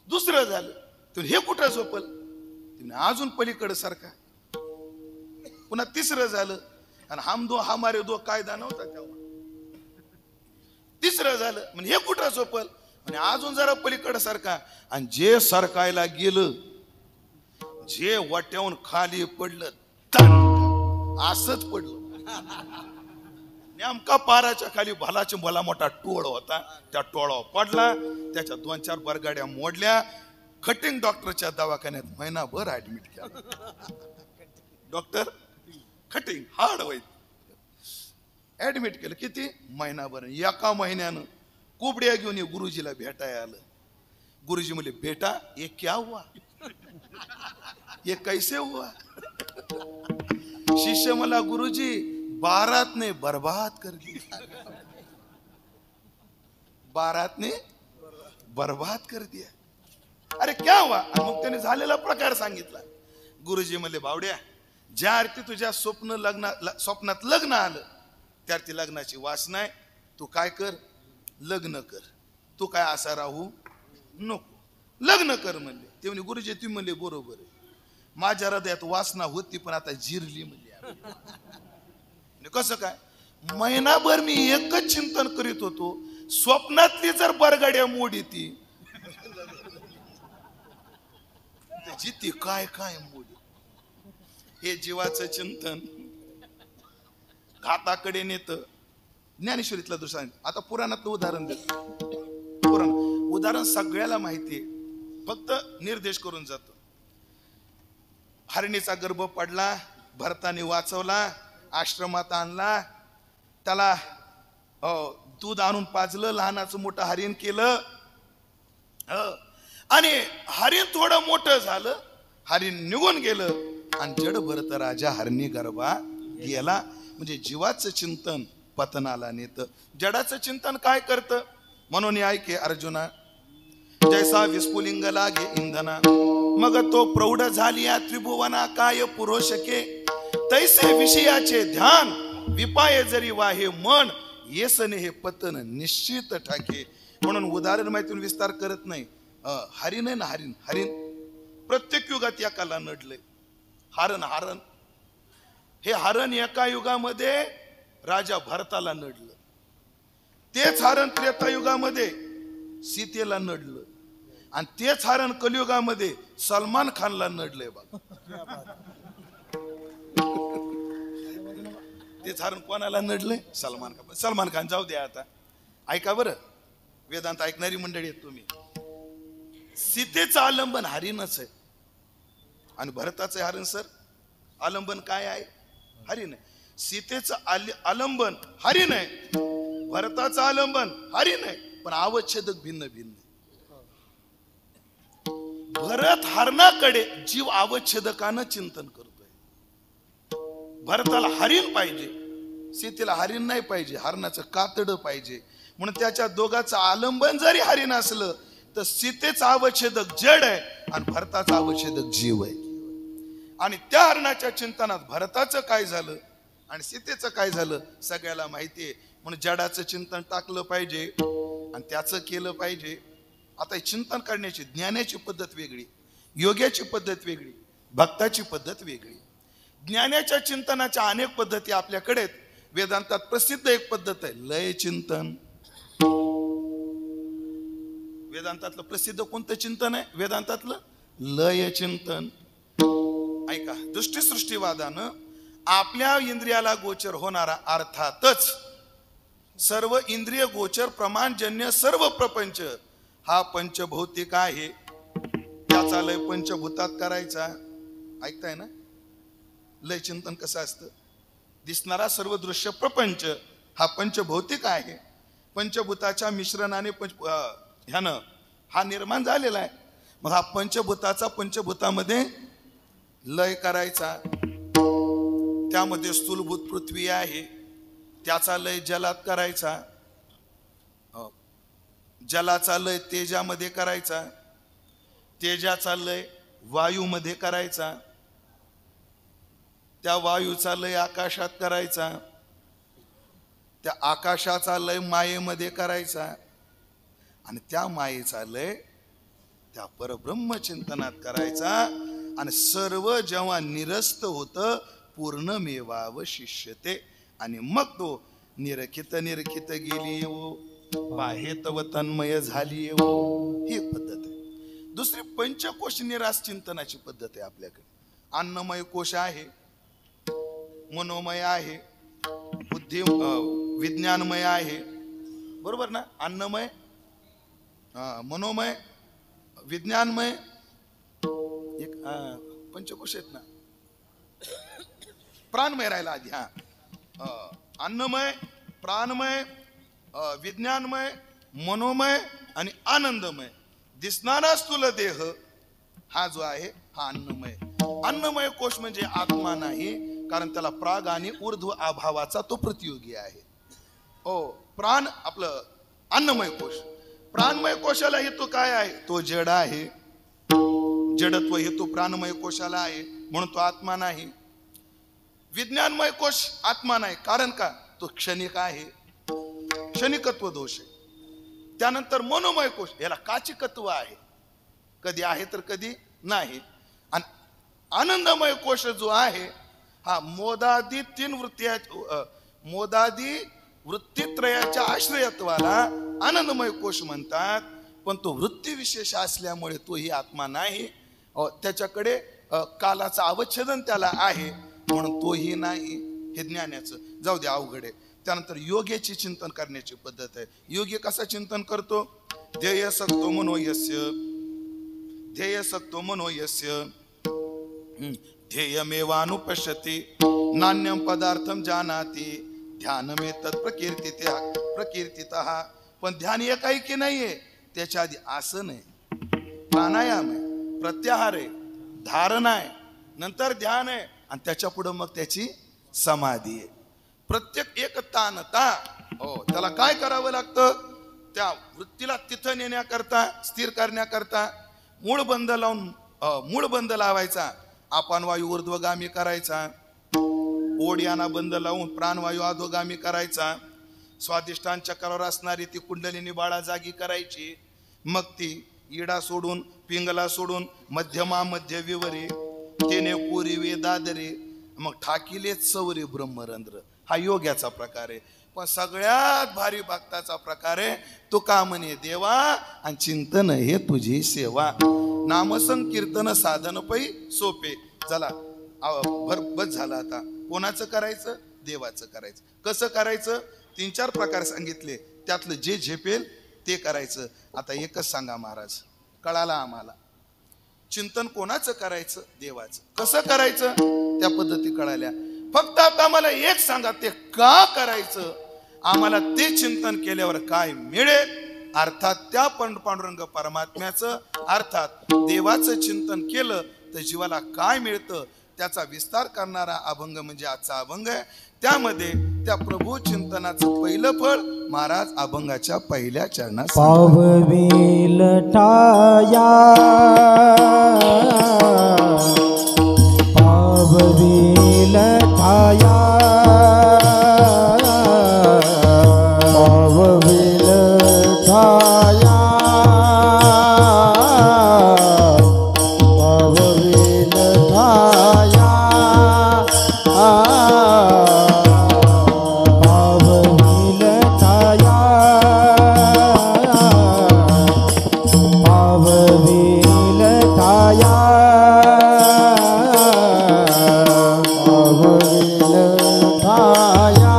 दुसरं झालं. तर हे कुठं झोपल? अजून पलीकडे सारखा. पुन्हा तिसरं झालं. आणि हम दो हमारे दो कायदा नव्हता तेव्हा. तिसरं झालं. म्हणजे हे कुठं झोपल? आणि अजून जरा पलीकडे सारखा. आणि जे सरकायला गेलं, जे वाट्याहून खाली पडलं, असंच पडलं. नेमका पाराच्या खाली भालाची भला मोठा टोळ होता. त्या टोळावर पडला. त्याच्या 2-4 बरगाड्या मोडल्या. कटिंग डॉक्टरच्या दवाखान्यात महिनाभर ऍडमिट केला. डॉक्टर कटिंग हार्ड वाईट. ऍडमिट केलं. किती? महिनाभर. एका महिन्यानं कुबड्या घेऊन ये गुरुजीला भेटायला आलं. गुरुजी म्हणले, बेटा ये क्या हुआ, ये कैसे हुआ? शिष्य मला, गुरुजी बारात ने बर्बाद कर दिया, बारात ने बर्बाद कर दिया. अरे क्या हुआ? मग त्याने झालेला प्रकार सांगितला. गुरुजी म्हणले, बावड्या ज्या अर्थी तुझ्या स्वप्नात लग्न आलं त्या अर्थी लग्नाची वासना आहे. तू काय कर, लग्न कर. तू काय असा राहू नको, लग्न कर म्हणले. ते म्हणे, गुरुजी तुम्ही म्हणले बरोबर आहे, माझ्या हृदयात वासना होती पण आता जिरली म्हणले. कसं काय? महिनाभर मी एकच चिंतन करीत होतो, स्वप्नातली जर बरगाड्या मोड येते जिथे काय काय मोड. हे जीवाचं चिंतन घाताकडे नेत. ज्ञानेश्वरीतलं दुसरं. आता पुराणातलं उदाहरण देतो. पुराण उदाहरण सगळ्याला माहितीये, फक्त निर्देश करून जातो. हरणीचा गर्भ पडला, भरताने वाचवला, आश्रमात आणला, त्याला दूध आणून पाजलं, लहानाचं मोठं हरिण केलं. आणि हरिण थोडं मोठं झालं, हरिण निघून गेलं आणि जड भरत राजा हरणी गर्भा गेला. म्हणजे जीवाचं चिंतन पतनाला नेत. जडाचं चिंतन काय करतं? म्हणून ऐके अर्जुना, जैसा विस्फुलिंग लागे इंधना, मग तो प्रौढ झालिया त्रिभुवना काय पुरोशके, तैसे विषयाचे ध्यान विपाय जरी वाहे मन, येसने हे पतन निश्चित ठाके. म्हणून उदाहरण माहिती विस्तार करत नाही. हरिण आहे ना, हरिण हरिण प्रत्येक युगात एकाला नडलंय. हरण हे हरण एका युगामध्ये राजा भरताला नडलं. तेच हरण त्रेतायुगामध्ये सीतेला नडलं. आणि तेच हरण कलियुगामध्ये सलमान खानला नडलंय बघ. तेच हरण कोणाला नडलंय? सलमान खान. सलमान खान जाऊ द्या आता. ऐका बरं, वेदांत ऐकणारी मंडळी आहेत तुम्ही. सीतेचं आलंबन हरिणच आहे आणि भरताचं हरण सर आलंबन काय आहे? हरिण आहे. सीतेचं आलंबन हरिण आहे, भरताचं आलंबन हरिण आहे, पण अवच्छेदक भिन्न भिन्न. भरत हरणाकडे जीव अवच्छेदकानं चिंतन करतोय. भरताला हरिण पाहिजे, सीतेला हरिण नाही पाहिजे, हरणाचं कातड पाहिजे. म्हणून त्याच्या दोघांचं आलंबन जरी हरिण असलं तर सीतेचा अवच्छेदक जड आहे आणि भरताचा अवच्छेदक जीव आहे. आणि त्या हरणाच्या चिंतनात भरताचं काय झालं आणि सीतेचं काय झालं सगळ्याला माहितीये. म्हणून जडाचं चिंतन टाकलं पाहिजे आणि त्याचं केलं पाहिजे. आता चिंतन करण्याची ज्ञानाची पद्धत वेगळी, योग्याची पद्धत वेगळी, भक्ताची पद्धत वेगळी. ज्ञानाच्या चिंतनाच्या अनेक पद्धती आपल्याकडे. वेदांतात प्रसिद्ध एक पद्धत आहे लय चिंतन. वेदांतातलं प्रसिद्ध कोणतं चिंतन आहे? वेदांतातलं लय चिंतन. ऐका, दृष्टीसृष्टीवादानं आपल्या इंद्रियाला गोचर होणारा, अर्थातच सर्व इंद्रिय गोचर प्रमाणजन्य सर्व प्रपंच हा पंचभौतिक आहे. त्याचा लय पंचभूतात करायचा. ऐकताय ना? लय चिंतन कसं असतं? दिसणारा सर्व दृश्य प्रपंच हा पंचभौतिक आहे. पंचभूताच्या मिश्रणाने ह्यानं हा निर्माण झालेला आहे. मग हा पंचभूताचा पंचभूतामध्ये लय करायचा. त्यामध्ये स्थूलभूत पृथ्वी आहे, त्याचा लय जलात करायचा. जलाचा लय तेजामध्ये करायचा. तेजाचा लय वायूमध्ये करायचा. त्या वायूचा लय आकाशात करायचा. त्या आकाशाचा लय मायेमध्ये करायचा. आणि त्या मायेचा लय त्या परब्रह्म चिंतनात करायचा. आणि सर्व जेव्हा निरस्त होतं पूर्णमेवावशिष्यते, आणि मग तो निरखित निरखित गेली येवो, बाहे तव तन्मय झाली येवो. ही पद्धत आहे. दुसरी पंचकोश निराश चिंतनाची पद्धत आहे आपल्याकडे. अन्नमय कोश आहे, मनोमय आहे, बुद्धी विज्ञानमय आहे. बरोबर ना? अन्नमय, मनोमय, विज्ञानमय, एक पंचकोश आहेत ना. प्राणमय राहिला आधी. अन्नमय, प्राणमय, विज्ञानमय, मनोमय आणि आनंदमय दिसणारा स्थूल देह हा जो आहे हा अन्नमय. अन्नमय कोश म्हणजे आत्मा नाही, कारण त्याला प्राग आणि ऊर्ध्व अभावाचा तो प्रतियोगी आहे. ओ प्राण आपलं अन्नमय कोश. प्राणमय कोशाला हेतू काय आहे? तो जड आहे. जडत्व हेतू प्राणमय कोशाला आहे, म्हणून तो आत्मा नाही. विज्ञानमय कोश आत्मा नाही, कारण का? तो क्षणिक आहे, क्षणिकत्व दोष आहे. त्यानंतर मनोमय कोश, याला काचिकत्व आहे, कधी आहे तर कधी नाही. आणि आनंदमय कोश जो आहे हा मोदादी तीन मोदादी वृत्तीत्रयाच्या आश्रयत्वाला आनंदमय कोश म्हणतात. पण तो वृत्ती विशेष असल्यामुळे तोही आत्मा नाही. त्याच्याकडे कालाचं अवच्छेदन त्याला आहे, म्हणून तोही नाही. हे ज्ञानाचं जाऊ दे, अवघड आहे. त्यानंतर योग्याची चिंतन करण्याची पद्धत आहे. योग्य कसा चिंतन करतो? ध्येय सक्तो मनोयस्य, ध्येय सक्तो मनोयस्य ध्येयमेवानुपश्यति नान्यम पदार्थम जानाति ध्यानमे तत्प्रकीर्तितः. पण ध्यान एकाएकी नाहीये, त्याच्या आधी आसन आहे, प्राणायाम आहे, प्रत्याहार आहे, धारणा आहे, नंतर ध्यान आहे, आणि त्याच्या पुढे मग त्याची समाधी आहे. प्रत्येक एक ताणता हो त्याला काय करावं लागतं? त्या वृत्तीला तिथं नेण्याकरता, स्थिर करण्याकरता मूळ बंद लावायचा. आपण वायू ऊर्ध्वगामी करायचा, ओढ्याना बंद लावून प्राणवायू अधोगामी करायचा. स्वादिष्टान चक्रावर असणारी ती कुंडलिनी बाळा जागी करायची. मग ती इडा सोडून, पिंगला सोडून मध्यमा मध्य विवरे तेने कोरी वे दादरे मग ठाकिले सवरे ब्रह्मरंध्र. हा योग्याचा प्रकार आहे. पण सगळ्यात भारी भक्ताचा प्रकार आहे तो का म्हणे? देवा आणि चिंतन हे तुझी सेवा. नामसंकीर्तन साधन पै सोपे. चला बस झालं. आता कोणाचं करायचं? देवाचं करायचं. कसं करायचं? 3-4 प्रकार सांगितले, त्यातलं जे झेपेल ते करायचं. आता एकच सांगा महाराज, कळाला आम्हाला. चिंतन कोणाचं करायचं? देवाचं. कसं करायचं? त्या पद्धती कळाल्या. फक्त आता मला एक सांगा, ते का करायचं? आम्हाला ते चिंतन केल्यावर काय मिळेल? अर्थात त्या पांडुरंग परमात्म्याचं, अर्थात देवाचं चिंतन केलं तर जीवाला काय मिळतं त्याचा विस्तार करणारा अभंग म्हणजे आजचा अभंग आहे. त्यामध्ये त्या प्रभू चिंतनाचं पहिलं फळ महाराज अभंगाच्या पहिल्या चरणात पाववील ठाया, पाववील ठाया, पाववील ठाया, पाववील ठाया, पाववील ठाया, पाववील ठाया, पाववील ठाया,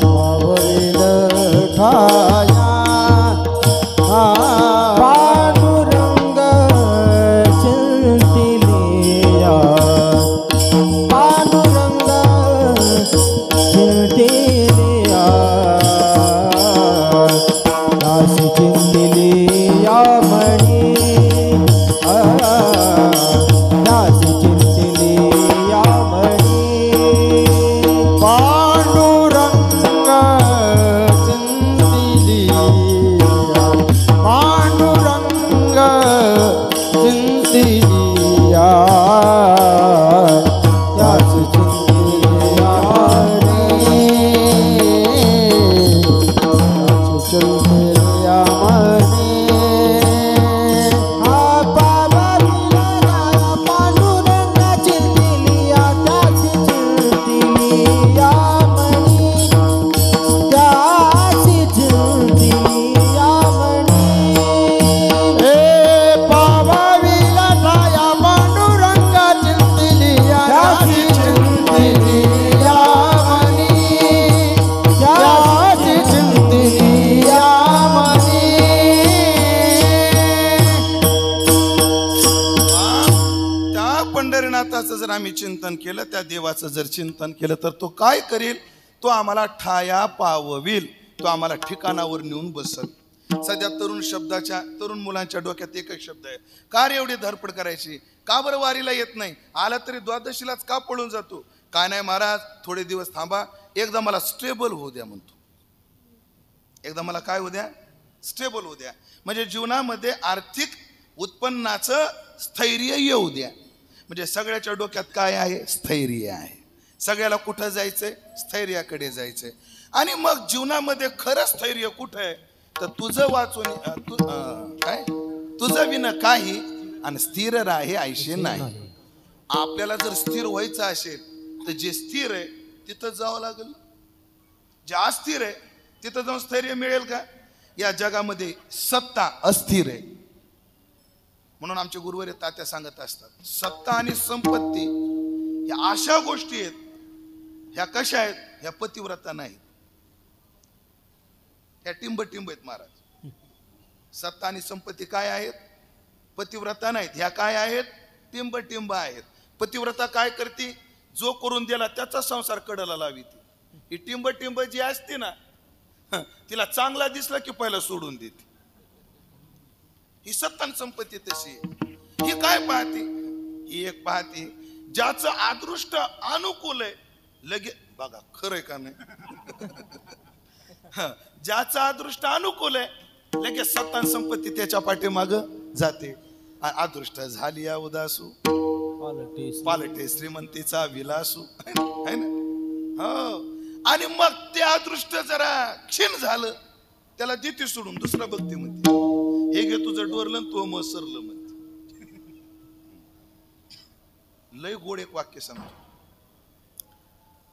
पाववील ठाया. पांडुरंग चिंतिलिया, पांडुरंग चिंतिलिया, दासी चिंतिलिया मणी, दासी चिंतिलिया मणी. पांडुरंग चिंतिलिया, पांडुरंग चिंतिलिया, दासी चिंतिलिया मणी, दासी चिंतिलिया मणी. हा पाववीला पांडुरंग चिंतिलिया, दासी चिंतिलिया मणी, दासी चिंतिलिया मणी. हे पाववीला ठाया, भगवंताचं जर आम्ही चिंतन केलं, त्या देवाचं जर चिंतन केलं, तर तो काय करेल? तो आम्हाला ठाया पावविल, तो आम्हाला ठिकाणावर नेऊन बसल. सध्या तरुण मुलांच्या डोक्यात एकच शब्द आहे, का रे एवढी धडपड करायची, का बरं वारीला येत नाही, आला तरी द्वादशीलाच का पळून जातो? काय नाही महाराज, थोडे दिवस थांबा, एकदा मला स्टेबल होऊ द्या म्हणतो. एकदा मला काय होऊ द्या? स्टेबल होऊ द्या. म्हणजे जीवनामध्ये आर्थिक उत्पन्नाचं स्थैर्य येऊ द्या. म्हणजे सगळ्याच्या डोक्यात काय आहे? स्थैर्य आहे. सगळ्याला कुठं जायचंय? स्थैर्याकडे जायचंय. आणि मग जीवनामध्ये खरं स्थैर्य कुठं आहे? तर तुझं वाचून काय तुझं विना काही आणि स्थिर राहे ऐशे नाही. आपल्याला जर स्थिर व्हायचं असेल तर जे स्थिर आहे तिथं जावं लागेल. जे अस्थिर आहे तिथं जाऊन स्थैर्य मिळेल का? या जगामध्ये सत्ता अस्थिर आहे. म्हणून आमचे गुरुवर तात्या सांगत असतात, सत्ता आणि संपत्ती ह्या अशा गोष्टी आहेत, ह्या कशा आहेत? ह्या पतिव्रता नाहीत, ह्या टिंब आहेत महाराज. सत्ता आणि संपत्ती काय आहेत? पतिव्रता नाहीत. ह्या काय आहेत? टिंब आहेत. पतिव्रता काय करते? जो करून दिला त्याचा संसार कडेला लाविते. ही टिंब जी असते ना, तिला चांगला दिसला की पहिला सोडून देते. ही सत्ता आणि संपत्ती तशी. ही काय पाहते? ही एक पाहते ज्याचं अदृष्ट अनुकूल आहे, लगे बघा खरंय का नाही, ज्याचं अदृष्ट अनुकूल आहे लगेच सत्ता आणि संपत्ती त्याच्या पाठीमाग जाते. अदृष्ट झाली या उदासू, पालटे श्रीमंतीचा विलासू, है ना? हो. आणि मग ते अदृष्ट जरा क्षीण झालं, त्याला देते सोडून, दुसरा बघते म्हणते, हे घे तुझं डोरलं तो मग सरलं म्हणते. लय गोड एक वाक्य सांगतो.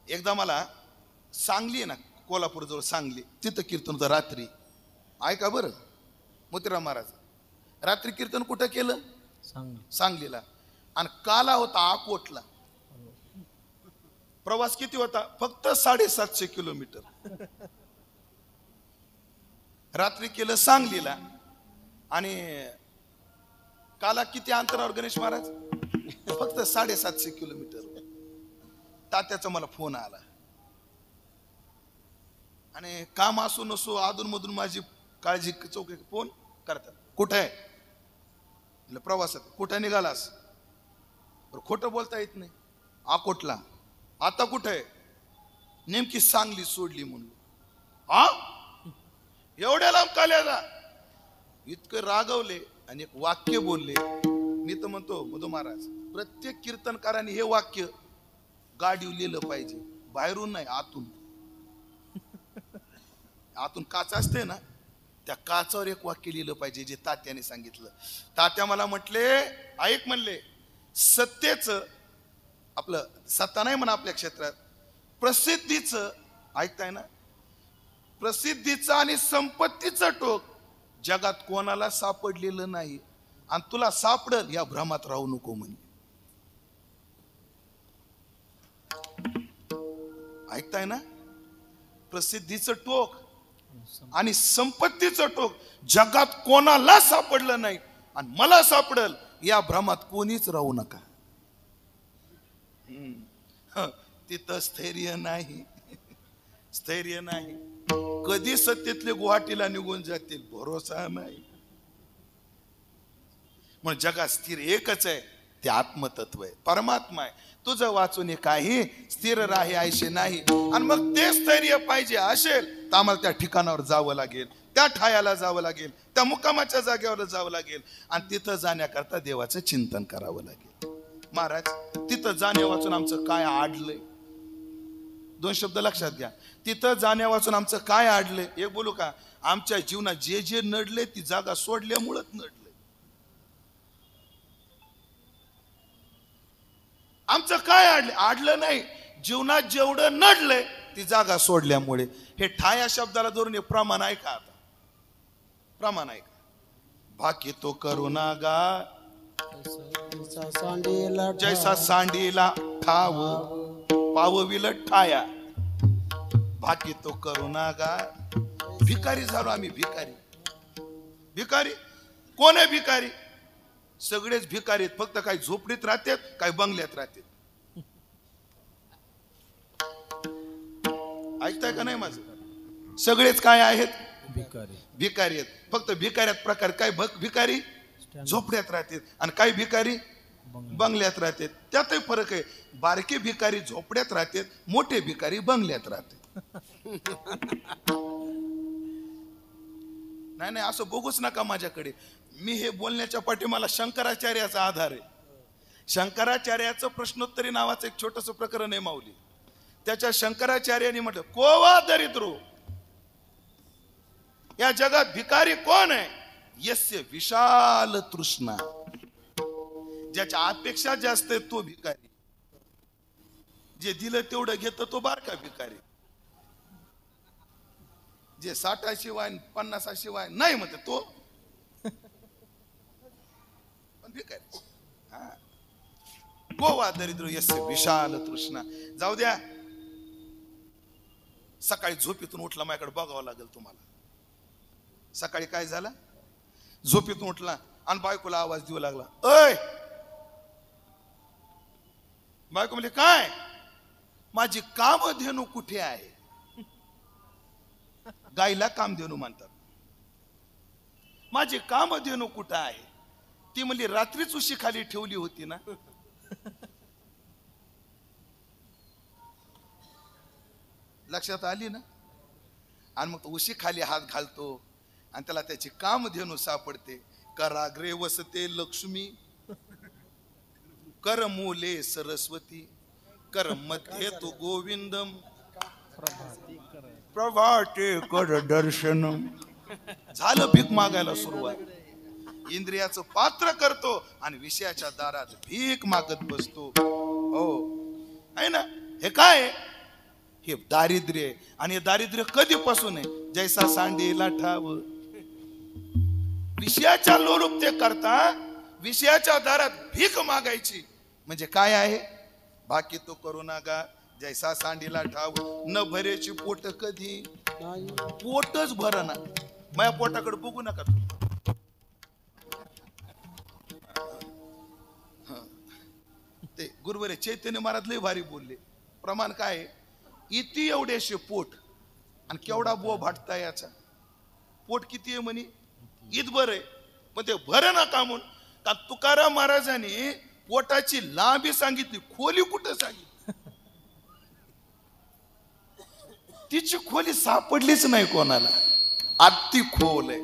एकदा मला सांगली आहे ना, कोल्हापूर जवळ सांगली, तिथं कीर्तन होतं रात्री. ऐका बरं, मोतीराम महाराज रात्री कीर्तन कुठं केलं? सांगलीला. आणि काला होता अकोटला. प्रवास किती होता? फक्त 750 किलोमीटर. रात्री केलं सांगलीला. आणि काला किती अंतरावर गणेश महाराज? फक्त 750 किलोमीटर. तात्याचा मला फोन आला, आणि काम असो नसो अधून मधून माझी काळजी चौकी फोन करतात. कुठे आहे? प्रवासात. कुठे निघालास? खोटं बोलता येत नाही. अकोटला. आता कुठे आहे? नेमकी सांगली सोडली म्हणून. हा एवढ्या लांब काल्याला? इतकं रागवले आणि एक वाक्य बोलले. मी तर म्हणतो मधु महाराज, प्रत्येक कीर्तनकाराने हे वाक्य गाडीवर लिहिलं पाहिजे, बाहेरून नाही, आतून. आतून काच असते ना, त्या काचावर एक वाक्य लिहिलं पाहिजे, जे तात्याने सांगितलं. तात्या मला म्हटले, ऐक म्हणले, सत्तेचं, आपलं सत्ता नाही म्हणा आपल्या क्षेत्रात, प्रसिद्धीचं, ऐकताय ना, प्रसिद्धीचं आणि संपत्तीचं टोक जगात कोणाला सापडलेलं नाही. आणि तुला सापडल या भ्रमात राहू नको म्हणे. ऐकताय ना? प्रसिद्धीचं टोक आणि संपत्तीचं टोक जगात कोणाला सापडलं नाही, आणि मला सापडल या भ्रमात कोणीच राहू नका. तिथं स्थैर्य नाही, स्थैर्य नाही. कधी सत्तेतले गुवाहाटीला निघून जातील भरोसा नाही. म्हणून जगात स्थिर एकच आहे, ते आत्मतत्व आहे, परमात्मा आहे. तुझं वाचून काही स्थिर राहे ऐशे नाही. आणि मग ते स्थैर्य पाहिजे असेल तर आम्हाला त्या ठिकाणावर जावं लागेल, त्या ठायाला जावं लागेल, त्या मुक्कामाच्या जागेवर जावं लागेल. आणि तिथं जाण्याकरता देवाचं चिंतन करावं लागेल. महाराज तिथं जाण्या वाचून आमचं काय आडलंय? दोन शब्द लक्षात घ्या. तिथं जाण्या वाचून आमचं काय आडलंय? एक बोलू का? आमच्या जीवनात जे जे नडले ती जागा सोडल्यामुळेच नडले. आमचं काय आडलं? आडलं नाही, जीवनात जेवढं नडलंय ती जागा सोडल्यामुळे. हे ठाया शब्दाला धरून एक प्रमाण आहे का? आता प्रमाण आहे का? बाकी तो करुणा गा जैसा सांडीला ठाव पावविल ठाया. बाकी तो करुणा गा. भिकारी झालो आम्ही, भिकारी. भिकारी कोण आहे? भिकारी सगळेच भिकारी आहेत, फक्त काही झोपडीत राहतात, काही बंगल्यात राहतात. ऐकताय का नाही माझं? सगळेच काय आहेत? भिकारी आहेत. फक्त भिकाऱ्यात प्रकार काय, भिकारी झोपड्यात राहतात आणि काही भिकारी बंगल्यात राहतात. त्यातही फरक आहे. बारके भिकारी झोपड्यात राहतात, मोठे भिकारी बंगल्यात राहतात. नाही नाही, असं बघूच नका माझ्याकडे. मी हे बोलण्याच्या पाठी मला शंकराचार्याचा आधार आहे. शंकराचार्याचं प्रश्नोत्तरी नावाचं एक छोटस प्रकरण आहे माऊली. त्याच्या शंकराचार्यांनी म्हटलं, कोवा दरिद्रो, या जगात भिकारी कोण आहे? यस्य विशाल तृष्णा, ज्याच्या अपेक्षा जास्त आहे तो भिकारी. जे दिलं तेवढं घेत तो बारका भिकारी. जे 60 शिवाय 50 शिवाय नाही म्हणते तो पण भिकारी. गोवा दरिद्र यस्य विशाल तृष्णा. जाऊ द्या, सकाळी झोपेतून उठला, माझ्याकडे बघावं लागेल तुम्हाला. सकाळी काय झालं? झोपेतून उठला आणि बायकोला आवाज देऊ लागला, अय. बायको म्हणजे काय? माझी कामधेनू कुठे आहे? गायला कामधेनू म्हणतात. माझी कामधेनू कुठं आहे? ती म्हणली रात्रीच उशी खाली ठेवली होती ना. लक्षात आली ना? आणि मग तो उशी खाली हात घालतो आणि त्याला त्याची कामधेनू सापडते. कराग्रे वसते लक्ष्मी, कर मूले सरस्वती, कर मध्ये तो गोविंदम, प्रभाते कर दर्शनम. झालं भीक मागायला सुरुवात. इंद्रियाचं पात्र करतो आणि विषयाच्या दारात भीक मागत बसतो. हो आहे ना? हे काय? हे दारिद्र्य आहे. आणि हे दारिद्र्य कधीपासून आहे? जैसा सांडीला ठाव. विषयाच्या लोलुपते करता विषयाच्या दारात भीक मागायची म्हणजे काय आहे? बाकी तो करू नका. जैसा सांडीला ठाव, न भरेची पोट कधी. पोटच भरना. माझ्या पोटाकडे बघू नका. ते गुरुवारी चैतन्य महाराज लय भारी बोलले. प्रमाण काय आहे? इति एवढेशे पोट आणि केवढा बो भाटता याचा. पोट किती आहे म्हणे? इतभर आहे. पण ते भर नका म्हणून. का तुकाराम महाराजांनी पोटाची लांबी सांगितली, खोली कुठं सांगितली? तिची खोली सापडलीच नाही कोणाला. अति खोल आहे.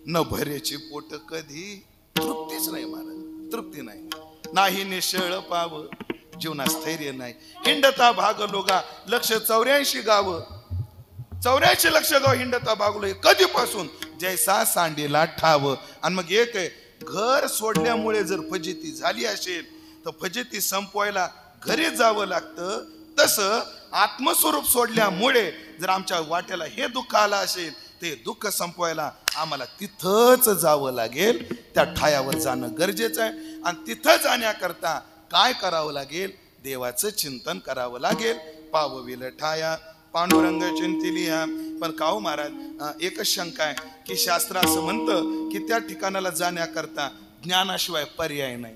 न भरेची पोट कधी. तृप्तीच नाही महाराज, तृप्ती नाही. नाही निश्चळ पाव, जीवनात स्थैर्य नाही. हिंडता भागलोगा लक्ष 84 गाव. 84 लक्ष गाव हिंडता भागलो. कधीपासून? जैसा सांडीला ठाव. आणि मग एक आहे, घर सोडल्यामुळे जर फजिती झाली असेल तर फजिती संपवायला घरी जावं लागतं. तसं आत्मस्वरूप सोडल्यामुळे जर आमच्या वाट्याला हे दुःख आलं असेल ते दुःख संपवायला आम्हाला तिथंच जावं लागेल. त्या ठायावर जाणं गरजेचं आहे. आणि तिथं जाण्याकरता काय करावं लागेल? देवाचं चिंतन करावं लागेल. पावविल ठाया पांडुरंग चिंतिलिया. पण काहो महाराज, एकच शंका आहे की शास्त्र असं म्हणतं की त्या ठिकाणाला जाण्याकरता ज्ञानाशिवाय पर्याय नाही.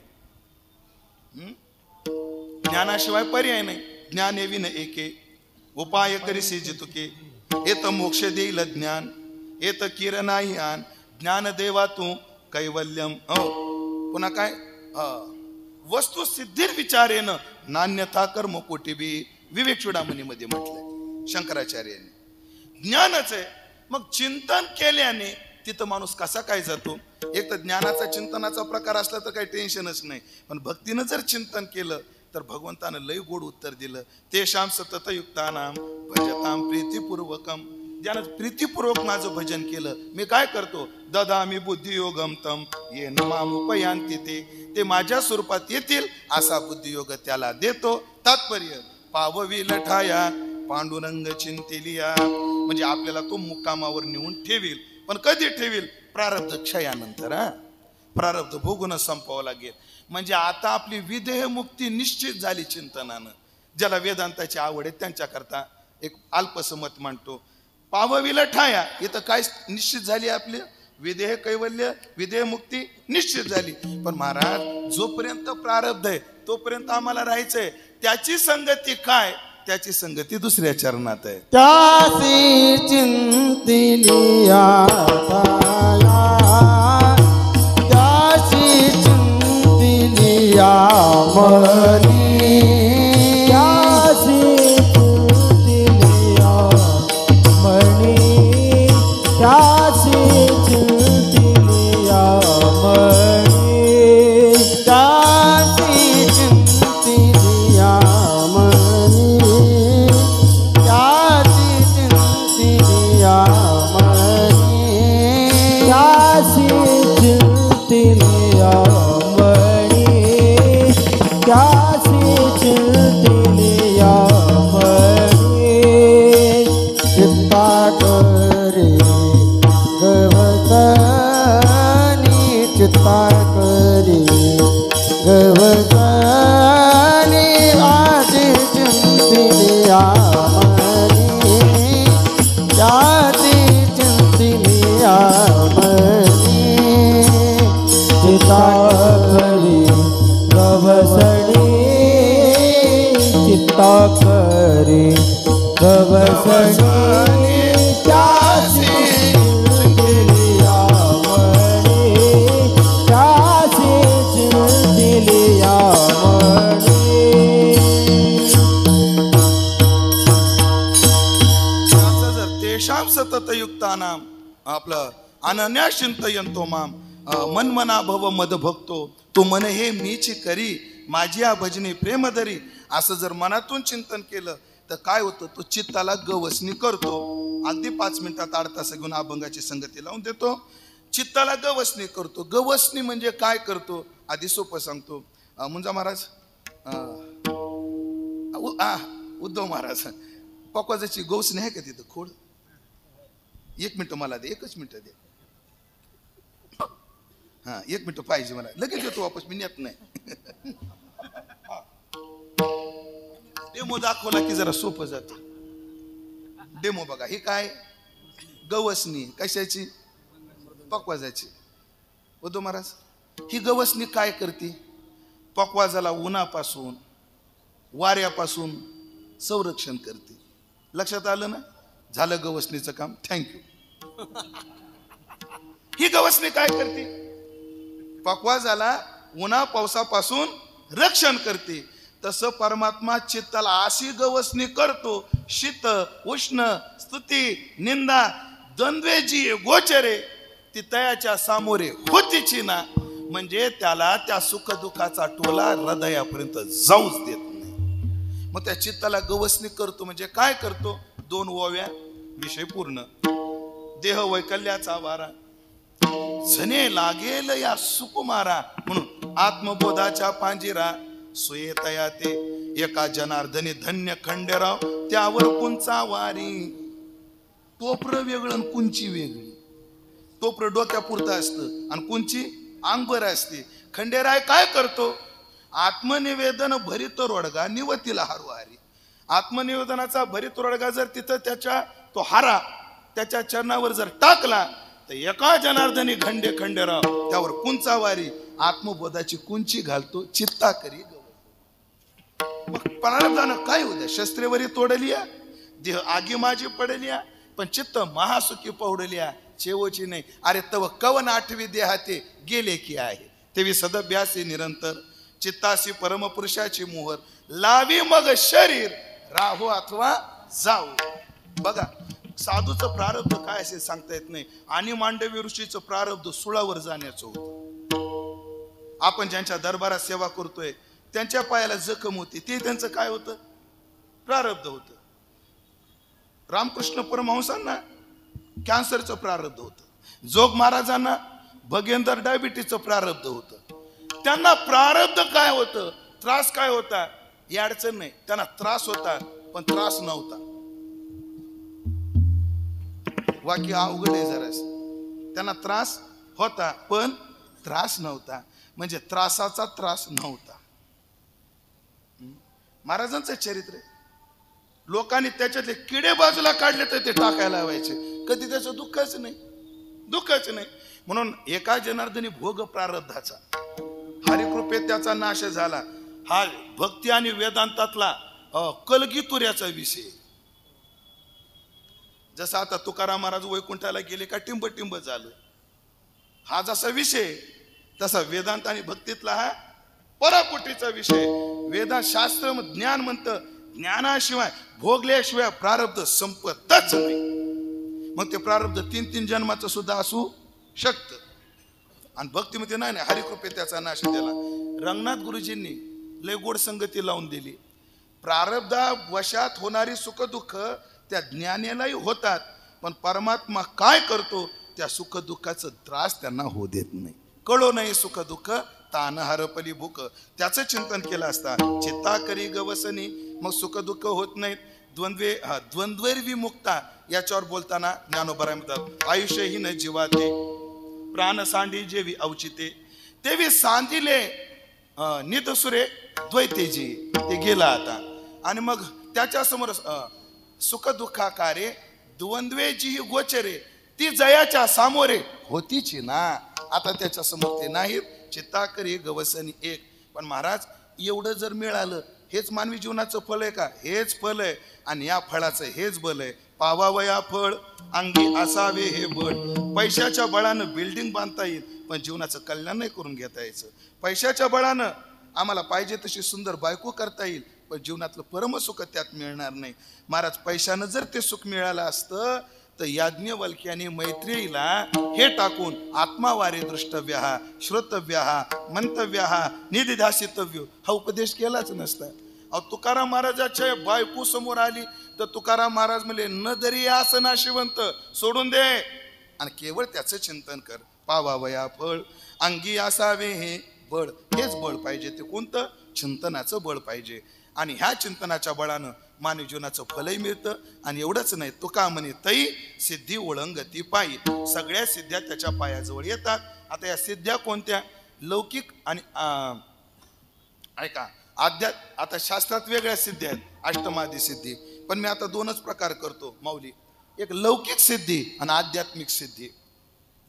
ज्ञानाशिवाय पर्याय नाही. ज्ञान येविन एके उपाय करीसी जितुके. येत मोक्ष देईल ज्ञान, येत किरणाही आन. ज्ञान देवा तू कैवल्यम. हो पुन्हा काय? वस्तू सिद्धीर विचारेन नान्यथा कर्म कोटिबी. विवेक चुडामणी मध्ये म्हटलंय शंकराचार्यांनी. ज्ञानच आहे. मग चिंतन केल्याने तिथं माणूस कसा काय जातो? एक तर ज्ञानाचा चिंतनाचा प्रकार असला तर काही टेन्शनच नाही. पण भक्तीनं जर चिंतन केलं तर भगवंतानं लय गोड उत्तर दिलं. तेषाम सतत युक्तानाम भजताम प्रीतिपूर्वकम. ज्यानं प्रीतिपूर्वक माझं भजन केलं, मी काय करतो? ददामी बुद्धियोगम तम येन मामुपयांती. ते माझ्या स्वरूपात येतील असा बुद्धियोग त्याला देतो. तात्पर्य पावविल ठाया पांडुरंग चिंतिलिया. म्हणजे आपल्याला तो मुक्कामावर नेऊन ठेवील. पण कधी ठेवील? प्रारब्ध क्षयानंतर. प्रारब्ध भोगून संपवावं लागेल. म्हणजे आता आपली विदेह मुक्ती निश्चित झाली चिंतनानं. ज्याला वेदांताची आवड आहे त्यांच्याकरता एक अल्पसं मत मांडतो. पावविल ठाया, इथं काय निश्चित झाली? आपली विदेह कैवल्य, विदेह मुक्ती निश्चित झाली. पण महाराज जोपर्यंत प्रारब्ध आहे तोपर्यंत आम्हाला राहायचंय. त्याची संगती काय? त्याची संगती दुसऱ्या चरणात आहे. त्यासी चिंतिली आता त्यासी चिंतिली मनी त्यासी चिंतिली मनी त्यासी चिंतिली मनी त्यासी चिंतिली मनी त्यासी चिंतिली मनी त्यासी चिंतिली मनी त्यासी चिंतिली मनी चित्ता करे गवसनी चित्ता करे गवसनी आजी चिंतिली मनी त्यासी चिंतिली मनी चित्ता करे गवसनी चित्ता करे गवसनी त्यासी चिंतिली मनी त्यासी चिंतिली मनी. असं जर तेषाम सतत युक्तानाम आपलं अनन्या चिंतयंतो माम मनमना भव मद भक्तो तो मन हे मीची करी माझी या भजनी प्रेम धरी. असं जर मनातून चिंतन केलं तर काय होतं? तो चित्ताला गवसणी करतो. अगदी 5 मिनिटात 8 तास घेऊन अभंगाची संगती लावून देतो. चित्ताला गवसणी करतो. गवसणी म्हणजे काय करतो? आधी सोपं सांगतो. मुंजा महाराज उद्धव महाराज पकवाजाची गवसणी आहे का तिथं खोड? 1 मिनिट मला दे, 1च मिनिट दे. हा 1 मिनिट पाहिजे मला, लगेच येतो वापस, मी नेत नाही. डेमो दाखवला की जरा सोपं जात. डेमो बघा. ही काय? गवसणी. कशाची? पकवाजाची. उद्धव महाराज ही गवसणी काय करते? पकवाजाला उन्हापासून वाऱ्यापासून संरक्षण करते. लक्षात आलं ना? झालं गवसणीचं काम. थँक्यू. ही गवसणी काय करते? पकवाजाला उन्हा पावसापासून रक्षण करते. तसं परमात्मा चित्ताला अशी गवसणी करतो. शीत उष्ण स्तुती निंदा द्वंद्वे जी गोचरे ती तयाच्या सामोरे होतीची ना. म्हणजे त्याला त्या सुख दुःखाचा टोला हृदयापर्यंत जाऊच देत नाही. मग त्या चित्ताला गवसणी करतो म्हणजे काय करतो? 2 ओव्या विषय पूर्ण. देह वैकल्याचा वारा झने लागेल या सुकुमारा म्हणून आत्मबोधाच्या पांजिरा सुयेतया ते एका जनार्दनी धन्य खंडेराव त्यावर कुंचा वारी. टोपर वेगळं कुंची वेगळी. टोपर डोक्यापुरतं असतं आणि कुंची अंगभर असते. खंडेराय काय करतो? आत्मनिवेदन भरित रोडगा निवतीला हारवारी. आत्मनिवेदनाचा भरित रोडगा जर तिथं त्याच्या तो हारा त्याच्या चरणावर जर टाकला तर एका जनार्दनी खंडेराव त्यावर कुंचावारी आत्मबोधाची कुंची घालतो. चित्ता करी गव. मग प्रारब्धानं काय होत्या? शस्त्रेवरी तोडलिया देह आगी माझी पडलिया पण चित्त महासुखी पौडलिया शेवची नाही. अरे तव कवन आठवी देहाते गेले की आहे तेवी सदभ्यासी निरंतर चित्तासी परमपुरुषाची मोहर लावी मग शरीर राहो अथवा जाऊ. बघा साधूचं प्रारब्ध काय असेल सांगता येत नाही. आणि मांडवी ऋषीचं प्रारब्ध सुळावर जाण्याचं होतं. आपण ज्यांच्या दरबारात सेवा करतोय त्यांच्या पायाला जखम होती ते त्यांचं काय होतं? प्रारब्ध होतं. रामकृष्ण परमहंसांना कॅन्सरचं प्रारब्ध होतं. जोग महाराजांना भगेंदर डायबिटीसचं प्रारब्ध होतं. त्यांना प्रारब्ध काय होतं? त्रास काय होता? ही अडचण नाही. त्यांना त्रास होता पण त्रास नव्हता. वाक्य अवघड आहे जरा. त्यांना त्रास होता पण त्रास नव्हता. म्हणजे त्रासाचा त्रास नव्हता. महाराजांचं चरित्र आहे. लोकांनी त्याच्यातले किडे बाजूला काढले तर ते टाकायला लावायचे. कधी त्याचं दुःखच नाही. म्हणून एका जनार्दनी भोग प्रारब्धाचा, हरिकृपेत त्याचा नाश झाला. हा भक्ती आणि वेदांतातला कलगीतुऱ्याचा विषय. जसा आता तुकाराम महाराज वैकुंठाला गेले का टिंब टिंब झालं, हा जसा विषय तसा वेदांत आणि भक्तीतला हा पराकोटीचा विषय. वेदांत शास्त्र ज्ञान म्हणतं, ज्ञानाशिवाय भोगल्याशिवाय प्रारब्ध संपतच नाही. मग ते प्रारब्ध 3-3 जन्माचं सुद्धा असू शकतं. आणि भक्तीमध्ये नाही, हरिकृपे त्याचा नाश त्याला. रंगनाथ गुरुजींनी लय गोड संगती लावून दिली. प्रारब्धा वशात होणारी सुख दुःख त्या ज्ञानेलाही होतात, पण परमात्मा काय करतो त्या सुख दुःखाचं त्रास त्यांना होऊ देत नाही. कळो नाही सुख दुःख तान हरपली भूक, त्याचं चिंतन केलं असता चित्ता करी गवसनी, मग सुख दुःख होत नाहीत. द्वंद्वैर विमुक्ता याच्यावर बोलताना ज्ञानोबा म्हणतात, आयुष्य ही न जीवाते प्राण सांडी जेवी अवचिते, तेवी सांदिले निदसुरे द्वैतेजी. ते गेला आता. आणि मग त्याच्या समोर सुख दुःखाकारे द्वंद्वे जी ही गोचरे, ती जयाच्या सामोरे होतीची ना. आता त्याच्या समोर ते नाहीत. चित्ताकरी गवसनी एक. पण महाराज एवढं जर मिळालं, हेच मानवी जीवनाचं फळ आहे का? हेच फळ आहे. आणि या फळाचं हेच बल आहे. पावावया फळ अंगी असावे हे बळ. पैशाच्या बळानं बिल्डिंग बांधता येईल, पण जीवनाचं कल्याण नाही करून घेता यायचं. पैशाच्या बळानं आम्हाला पाहिजे तशी सुंदर बायको करता येईल, पण जीवनातलं परमसुख त्यात मिळणार नाही. महाराज पैशानं जर ते सुख मिळालं असतं तर याज्ञवल्क्याने मैत्रेयीला हे टाकून आत्मावारे दृष्टव्य श्रोतव्य मंतव्य निधिध्यासितव्य हा उपदेश केलाच नसता. अहो तुकाराम महाराजाच्या बायको समोर आली तर तुकाराम महाराज म्हणले, न दरी असं नाशिवंत सोडून दे आणि केवळ त्याचं चिंतन कर. पावावया फळ अंगी असावे हे बळ. हेच बळ पाहिजे. ते कोणतं? चिंतनाचं बळ पाहिजे. आणि ह्या चिंतनाच्या बळानं मानवी जीवनाचं फलही मिळतं. आणि एवढंच नाही, तुका म्हणे तई सिद्धी ओळंगती पायी. सगळ्या सिद्ध्या त्याच्या पायाजवळ येतात. आता या सिद्ध्या कोणत्या? लौकिक आणि ऐका आता शास्त्रात वेगळ्या सिद्धी आहेत, अष्टमादी सिद्धी. पण मी आता 2च प्रकार करतो माऊली. एक लौकिक सिद्धी आणि आध्यात्मिक सिद्धी.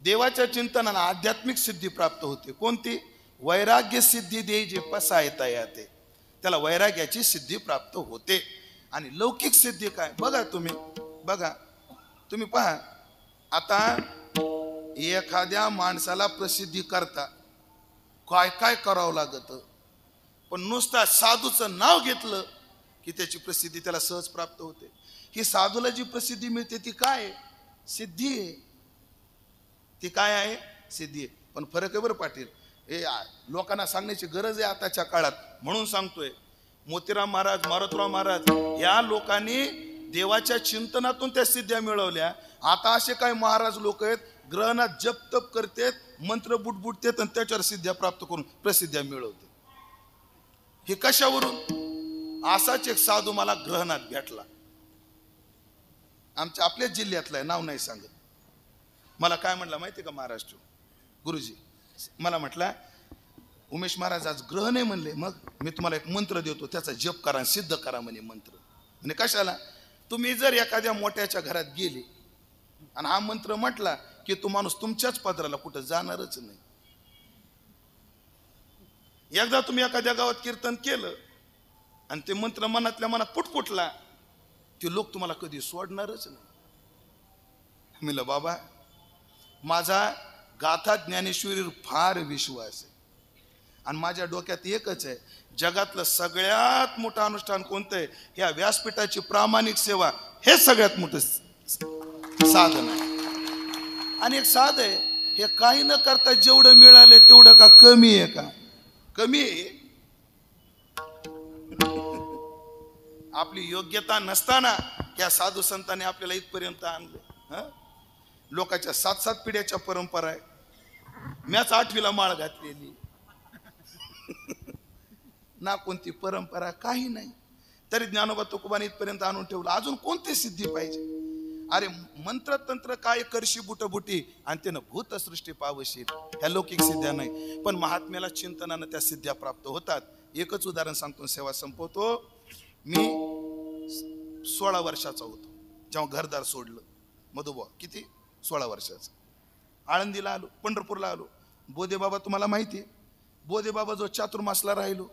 देवाच्या चिंतनानं आध्यात्मिक सिद्धी प्राप्त होते. कोणती? वैराग्य सिद्धी दे जे पसा येता येते, त्याला वैराग्याची सिद्धी प्राप्त होते. आणि लौकिक सिद्धी काय? बघा तुम्ही पहा. आता एखाद्या माणसाला प्रसिद्धी करता काय काय करावं लागत, पण नुसता साधूचं नाव घेतलं की त्याची प्रसिद्धी त्याला सहज प्राप्त होते. ही साधूला जी प्रसिद्धी मिळते ती काय आहे? सिद्धी आहे. ती काय आहे? सिद्धी आहे. पण फरक आहे बरं पाटील, हे लोकांना सांगण्याची गरज आहे आताच्या काळात, म्हणून सांगतोय. मोतीराम महाराज, मारुतराव महाराज या लोकांनी देवाच्या चिंतनातून त्या सिद्ध्या मिळवल्या. आता असे काही महाराज लोक आहेत, ग्रहणात जप तप करतात, मंत्र बुटबुटतात आणि त्याच्यावर सिद्ध्या प्राप्त करून प्रसिद्ध्या मिळवते. हे कशावरून? असाच एक साधू मला ग्रहणात भेटला, आपल्याच जिल्ह्यातला आहे, नाव नाही सांगत. मला काय म्हणला माहिती का महाराष्ट्र गुरुजी? मला म्हटला, उमेश महाराज आज ग्रहण आहे म्हणले, मग मी तुम्हाला एक मंत्र देतो, त्याचा जप करा, सिद्ध करा म्हणे मंत्र. म्हणे कशाला? तुम्ही जर एखाद्या मोठ्याच्या घरात गेले आणि हा मंत्र म्हटला की तो माणूस तुमच्याच पदराला कुठं जाणारच नाही. एकदा तुम्ही एखाद्या गावात कीर्तन केलं आणि ते मंत्र मनातल्या मनात पुटपुटला, ते लोक तुम्हाला कधी सोडणारच नाही. म्हणलं बाबा, माझा गाथा ज्ञानेश्वरीवर फार विश्वास आहे आणि माझ्या डोक्यात एकच आहे, जगातलं सगळ्यात मोठं अनुष्ठान कोणतं आहे? ह्या व्यासपीठाची प्रामाणिक सेवा, हे सगळ्यात मोठं साधन आहे. आणि एक साध आहे, हे काही न करता जेवढं मिळाले तेवढं का कमी आहे का? कमी आहे. आपली योग्यता नसताना या साधू संतांनी आपल्याला इथपर्यंत आणलं. लोकांच्या 7-7 पिढ्याच्या परंपरा आहे. मॅच 8वीला माळ घातलेली ना, कोणती परंपरा काही नाही. तरी ज्ञानोबा तुकोबाने इथपर्यंत आणून ठेवलं. अजून कोणती सिद्धी पाहिजे? अरे मंत्र तंत्र काय करशी बुटबुटी आणि त्यानं भूतसृष्टी पावशील, ह्या लौकिक सिद्ध्या नाही. पण महात्म्याला चिंतनानं त्या सिद्ध्या प्राप्त होतात. एकच उदाहरण सांगतो, सेवा संपवतो. मी 16 वर्षाचा होतो जेव्हा घरदार सोडलं. मधुबा किती? 16 वर्षाचा. आळंदीला आलो, पंढरपूरला आलो. बोधे बाबा तुम्हाला माहिती आहे, बोधे बाबा जो चातुर्मासला राहिलो.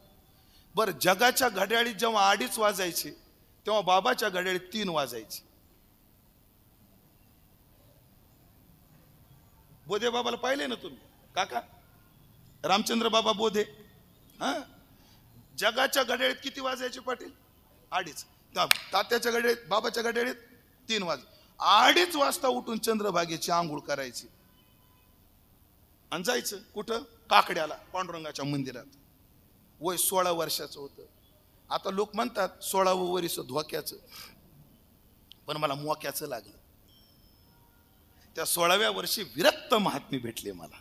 बरं, जगाच्या घड्याळीत जेव्हा 2:30 वाजायचे तेव्हा बाबाच्या घड्याळीत 3 वाजायचे. बोधे बाबाला पाहिले ना तुम्ही, काका रामचंद्र बाबा बोधे. हा, जगाच्या घड्याळीत किती वाजायचे पाटील? 2:30. तात्याच्या घड्याळीत, बाबाच्या घड्याळीत 3 वाज. 2:30 वाजता उठून चंद्रभागेची आंघोळ करायची आणि जायचं कुठं? काकड्याला, पांडुरंगाच्या मंदिरात. वय 16 वर्षाचं होतं. आता लोक म्हणतात 16वं वर्ष धोक्याचं, पण मला मोक्याचं लागलं. त्या 16व्या वर्षी विरक्त महात्मे भेटले मला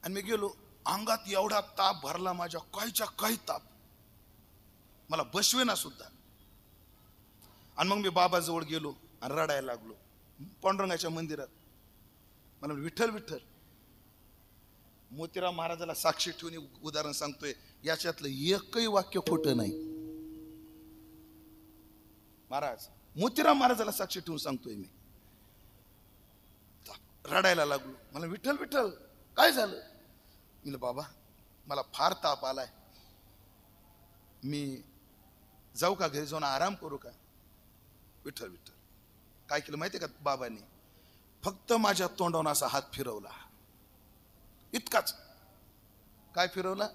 आणि मी गेलो. अंगात एवढा ताप भरला माझ्या, काहीच्या काही ताप, मला बसवेना सुद्धा. आणि मग मी बाबाजवळ गेलो आणि रडायला लागलो पांडुरंगाच्या मंदिरात. मला विठ्ठल विठ्ठल. मोतीराम महाराजाला साक्षी ठेवून उदाहरण सांगतोय, याच्यातलं एकही वाक्य खोटं नाही. महाराज, मोतीराम महाराजाला साक्षी ठेवून सांगतोय मी. रडायला लागलो. मला विठ्ठल विठ्ठल काय झालं? मी बाबा मला फार ताप आलाय, मी जाऊ का घरी जाऊन आराम करू का? विठ्ठल विठ्ठल. काय केलं माहितीये का बाबांनी? फक्त माझ्या तोंडावरून असा हात फिरवला, इतकाच. काय फिरवला?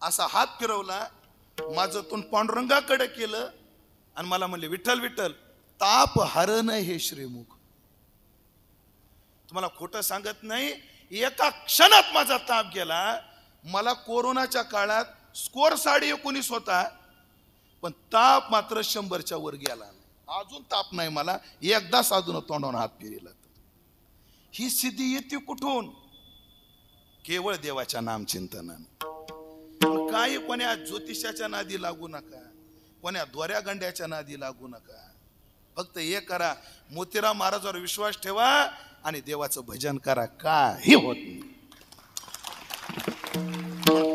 असा हात फिरवला, माझं तोंड पांडुरंगाकडे केलं आणि मला म्हणले विठ्ठल विठ्ठल, ताप हरण हे श्रीमुख. तुम्हाला खोटं सांगत नाही, एका क्षणात माझा ताप गेला. मला कोरोनाच्या काळात स्कोर 19.5 होता, पण ताप मात्र 100च्या वर गेला. अजून ताप नाही मला, एकदा साधून तोंडावर हात फिरला. ही सिद्धी येते कुठून? केवळ देवाच्या नामचिंतनानं. काही कोण्या ज्योतिषाच्या नादी लागू नका, कोण्या दोऱ्या गंड्याच्या नादी लागू नका. फक्त हे करा, मोतीराम महाराजावर विश्वास ठेवा आणि देवाचं भजन करा, काही होत नाही.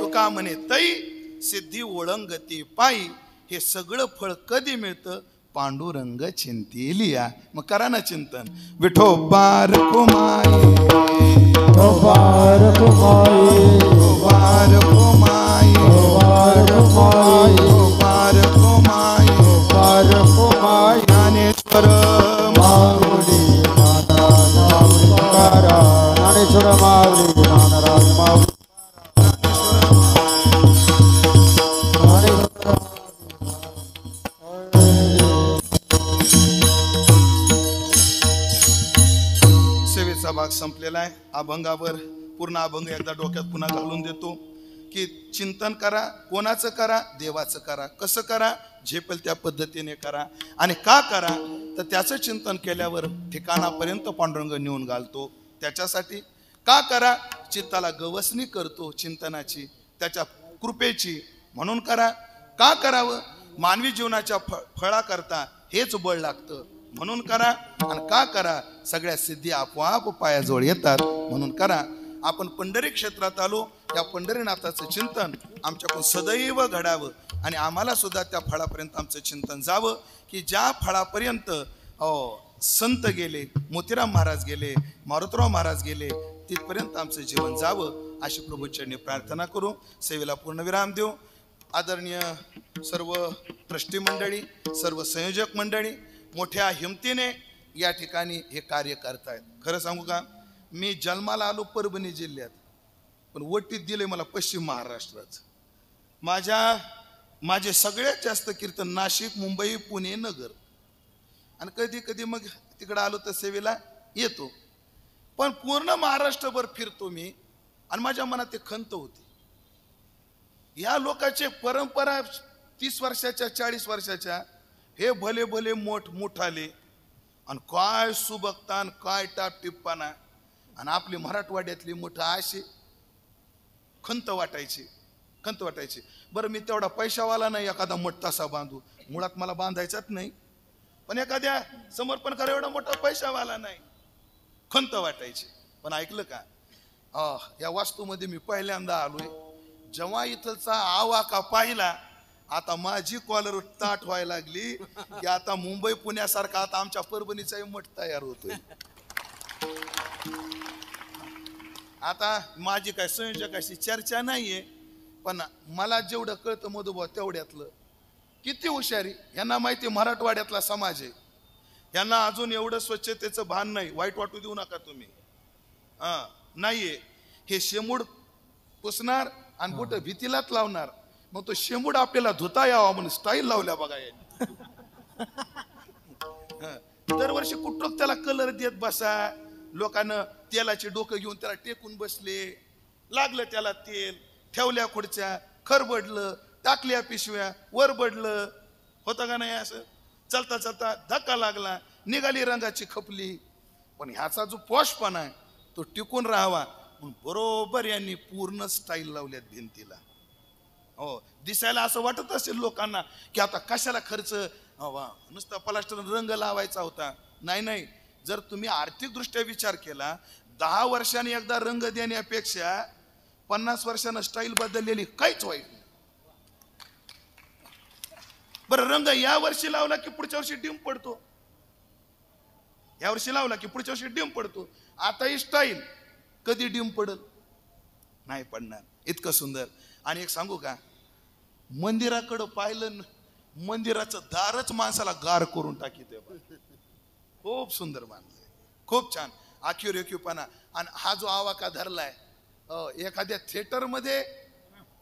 तो का म्हणे, तै सिद्धी ओळंगती पायी, हे सगळं फळ कधी मिळतं? पांडुरंग चिंतेलिया. मग करा ना चिंतन. विठोबार कुमाई, बार कुमाई, बार कुमाई, बार कुमाई, बार कुमाई, बार कुमाई. ज्ञानेश्वर माऊली ज्ञानराज माऊलीकारा, ज्ञानेश्वर माऊली ज्ञानराज माऊली. सेवेचा भाग संपलेला आहे. अभंगावर पूर्ण अभंग एकदा डोक्यात पुन्हा घालून देतो की चिंतन करा. कोणाचं करा? देवाचं करा. कसं करा? झेपेल त्या पद्धतीने करा. आणि का करा? तर त्याचं चिंतन केल्यावर ठिकाणापर्यंत पांडुरंग नेऊन घालतो. त्याच्यासाठी का करा? चित्ताला गवसणी करतो चिंतनाची, त्याच्या कृपेची, म्हणून करा. का करावं? मानवी जीवनाच्या फळाकरता हेच बळ लागतं, म्हणून करा. आणि का करा? सगळ्या सिद्धी आपोआप पायाजवळ येतात, म्हणून करा. आपण पंढरी क्षेत्रात आलो, या पंढरीनाथाचं चिंतन आमच्याकडून सदैव घडावं आणि आम्हाला सुद्धा त्या फळापर्यंत आमचं चिंतन जावं, की ज्या फळापर्यंत संत गेले, मोतीराम महाराज गेले, मारुतराव महाराज गेले, तिथपर्यंत आमचं जीवन जावं, अशी प्रभूचरणी प्रार्थना करू. सेवेला पूर्णविराम देऊ. आदरणीय सर्व ट्रस्टी मंडळी, सर्व संयोजक मंडळी मोठ्या हिमतीने या ठिकाणी हे कार्य करतायत. खरं सांगू का, मी जन्माला आलो परभणी जिल्ह्यात, पण वटीत दिले मला पश्चिम महाराष्ट्राचं. माझे सगळ्यात जास्त कीर्तन नाशिक, मुंबई, पुणे, नगर. आणि कधी कधी मग तिकडं आलो तर सेवेला येतो, पण पूर्ण महाराष्ट्रभर फिरतो मी. आणि माझ्या मनात ते खंत होती, या लोकांचे परंपरा 30 वर्षाच्या 40 वर्षाच्या, हे भले भले मोठाले आणि काय सुबकतान, काय टाप टिप्पाना. आणि आपली मराठवाड्यातली मोठं अशी खंत वाटायची. बरं, मी तेवढा पैशावाला नाही एखादा मठ तसा बांधू, मुळात मला बांधायचाच नाही, पण एखाद्या समर्पण करा एवढा मोठा पैशावाला नाही, खंत वाटायची. पण ऐकलं का, या वास्तूमध्ये मी पहिल्यांदा आलोय. जेव्हा इथलचा आवाका पाहिला, आता माझी कॉलर ताट व्हायला लागली की आता मुंबई पुण्यासारखा आता आमच्या परभणीचाही मठ तयार होतोय. आता माझी काय संयोजकाशी चर्चा नाहीये, पण मला जेवढं कळतं मधुभाऊ तेवढ्यातलं. किती हुशारी यांना माहिती मराठवाड्यातला समाज आहे, यांना अजून एवढं स्वच्छतेचं भान नाही. वाईट वाटू देऊ नका तुम्ही. नाहीये हे शेमूड पुसणार आणि बोट भीतीलाच लावणार, मग तो शेमूड आपल्याला धुता यावा म्हणून स्टाईल लावल्या बघा यांनी. दरवर्षी कुठं त्याला कलर देत बसा. लोकांना तेलाचे डोकं घेऊन त्याला टेकून बसले, लागलं त्याला तेल, ठेवल्या खुर्च्या, खरबडलं, टाकल्या पिशव्या, वर बडलं. होतं का नाही असं? चालता चालता धक्का लागला, निघाली रंगाची खपली. पण ह्याचा जो पॉशपणा आहे तो टिकून राहावा म्हणून बरोबर यांनी पूर्ण स्टाईल लावल्यात भिंतीला. हो, दिसायला असं वाटत असेल लोकांना की आता कशाला खर्च, नुसता प्लास्टर रंग लावायचा होता. नाही नाही, जर तुम्ही आर्थिक दृष्ट्या विचार केला, 10 वर्षांनी एकदा रंग देण्यापेक्षा 50 वर्षांना स्टाईल बदललेली काहीच वाईट नाही. बरं, रंग या वर्षी लावला की पुढच्या वर्षी डिम पडतो, या वर्षी लावला की पुढच्या वर्षी डिम पडतो. आता ही स्टाईल कधी डिम पडल? नाही पडणार. इतकं सुंदर. आणि एक सांगू का, मंदिराकडं पाहिलं, मंदिराचं दारच माणसाला गार करून टाकीत. खूप सुंदर बांधलंय, खूप छान, आखीव रेखीवपणा. आणि हा जो आवाका धरलाय, एखाद्या थिएटर मध्ये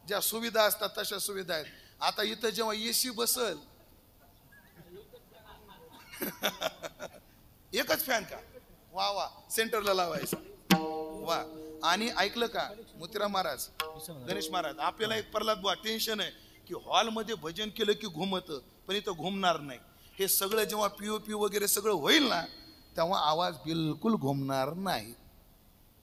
ज्या सुविधा असतात तशा सुविधा आहेत. आता इथं जेव्हा एसी बसल, एकच फॅन का? वा वा, सेंटरला लावायचा. वा. आणि ऐकलं का मोतीराम महाराज, गणेश महाराज, आपल्याला एक प्रल्हाद बुवा टेन्शन आहे की हॉलमध्ये भजन केलं की घुमतं, पण इथं घुमणार नाही. हे सगळं जेव्हा पीओपी वगैरे सगळं होईल ना, तेव्हा आवाज बिलकुल घुमणार नाही,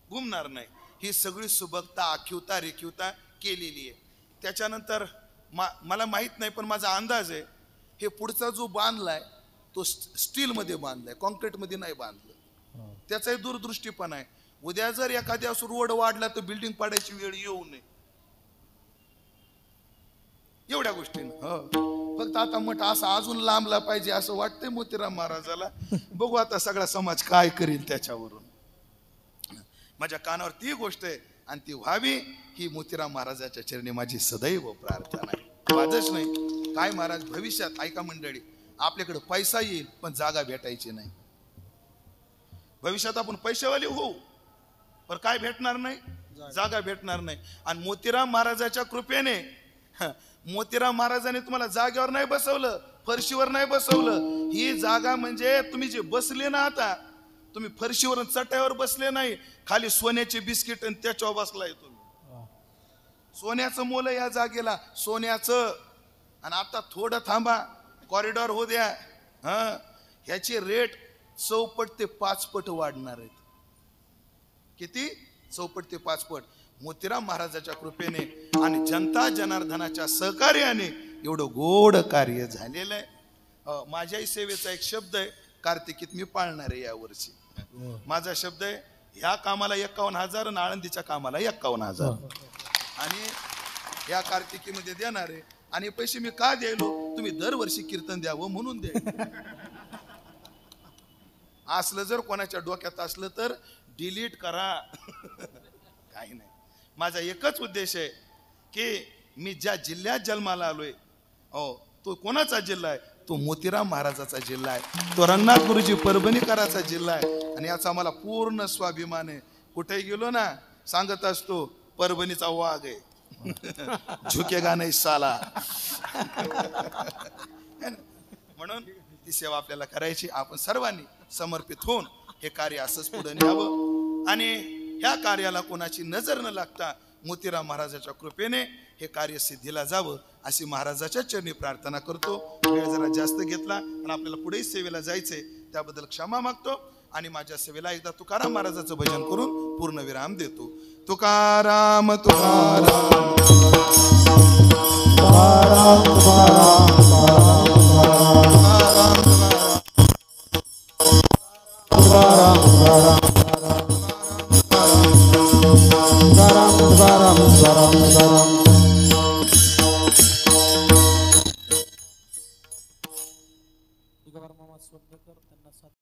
घुमणार नाही. ही सगळी सुबकता, आखीवता, रेखीवता केलेली आहे. त्याच्यानंतर मला माहित नाही, पण माझा अंदाज आहे हे पुढचा जो बांधलाय तो स्टीलमध्ये बांधलाय, कॉन्क्रीटमध्ये नाही बांधलं. त्याचाही दूरदृष्टीपणा आहे. उद्या जर एखाद्या रोड वाढला तर बिल्डिंग पाडायची वेळ येऊ नये, एवढ्या गोष्टीनं. फक्त आता मठ असा अजून लांबला पाहिजे असं वाटतंय मोतीराम महाराजाला. बघू आता सगळा समाज काय करेल त्याच्यावरून. माझ्या कानावर ती गोष्ट आहे आणि ती व्हावी ही मोतीराम महाराजाच्या चरणी माझी सदैव प्रार्थना आहे. माझच नाही, काय महाराज भविष्यात, ऐका मंडळी, आपल्याकडे पैसा येईल पण जागा भेटायची नाही. भविष्यात आपण पैशावाले होऊ पण काय भेटणार नाही? जागा भेटणार नाही. आणि मोतीराम महाराजाच्या कृपेने, मोतीराम महाराजांनी तुम्हाला जागेवर नाही बसवलं, फरशीवर नाही बसवलं. ही जागा म्हणजे तुम्ही जे बसले ना, आता तुम्ही फरशीवर चटयावर बसले नाही, खाली सोन्याचे बिस्किट आणि त्याच्यावर बसलाय तुम्ही. सोन्याचं मोल या जागेला, सोन्याचं. आणि आता थोडं थांबा, कॉरिडॉर होऊ द्या, ह्याचे रेट 100 पट ते 5 पट वाढणार आहेत. किती? 100 पट ते 5 पट. मोतीराम महाराजाच्या कृपेने आणि जनता जनार्दनाच्या सहकार्याने एवढं गोड कार्य झालेलं आहे. माझ्याही सेवेचा एक शब्द आहे, कार्तिकीत मी पाळणार आहे यावर्षी. माझा शब्द आहे, ह्या कामाला 51,000 आणि आळंदीच्या कामाला 51,000 आणि या कार्तिकीमध्ये देणार आहे. आणि पैसे मी का द्यायलो? तुम्ही दरवर्षी कीर्तन द्यावं म्हणून द्या. असलं जर कोणाच्या डोक्यात असलं तर डिलीट करा. काही नाही. माझा एकच उद्देश आहे की मी ज्या जिल्ह्यात जन्माला आलोय, तो कोणाचा जिल्हा आहे? तो मोतीराम महाराजाचा जिल्हा आहे. तो रंगनाथ गुरुजी परभणीकराचा जिल्हा आहे. आणि याचा मला पूर्ण स्वाभिमान आहे. कुठेही गेलो ना सांगत असतो, परभणीचा वाघ आहे, झुकेगा नाही साला. म्हणून ती सेवा आपल्याला करायची. आपण सर्वांनी समर्पित होऊन हे कार्य असंच पुढे न्यावं. आणि ह्या कार्याला कोणाची नजर न लागता मोतीराम महाराजाच्या कृपेने हे कार्य सिद्धीला जावं अशी महाराजाच्या चरणी प्रार्थना करतो. वेळ जरा जास्त घेतला आणि आपल्याला पुढेही सेवेला जायचंय, त्याबद्दल क्षमा मागतो. आणि माझ्या सेवेला एकदा तुकाराम महाराजाचं भजन करून पूर्ण विराम देतो. तुकाराम तुकाराम तुकाराम तुकाराम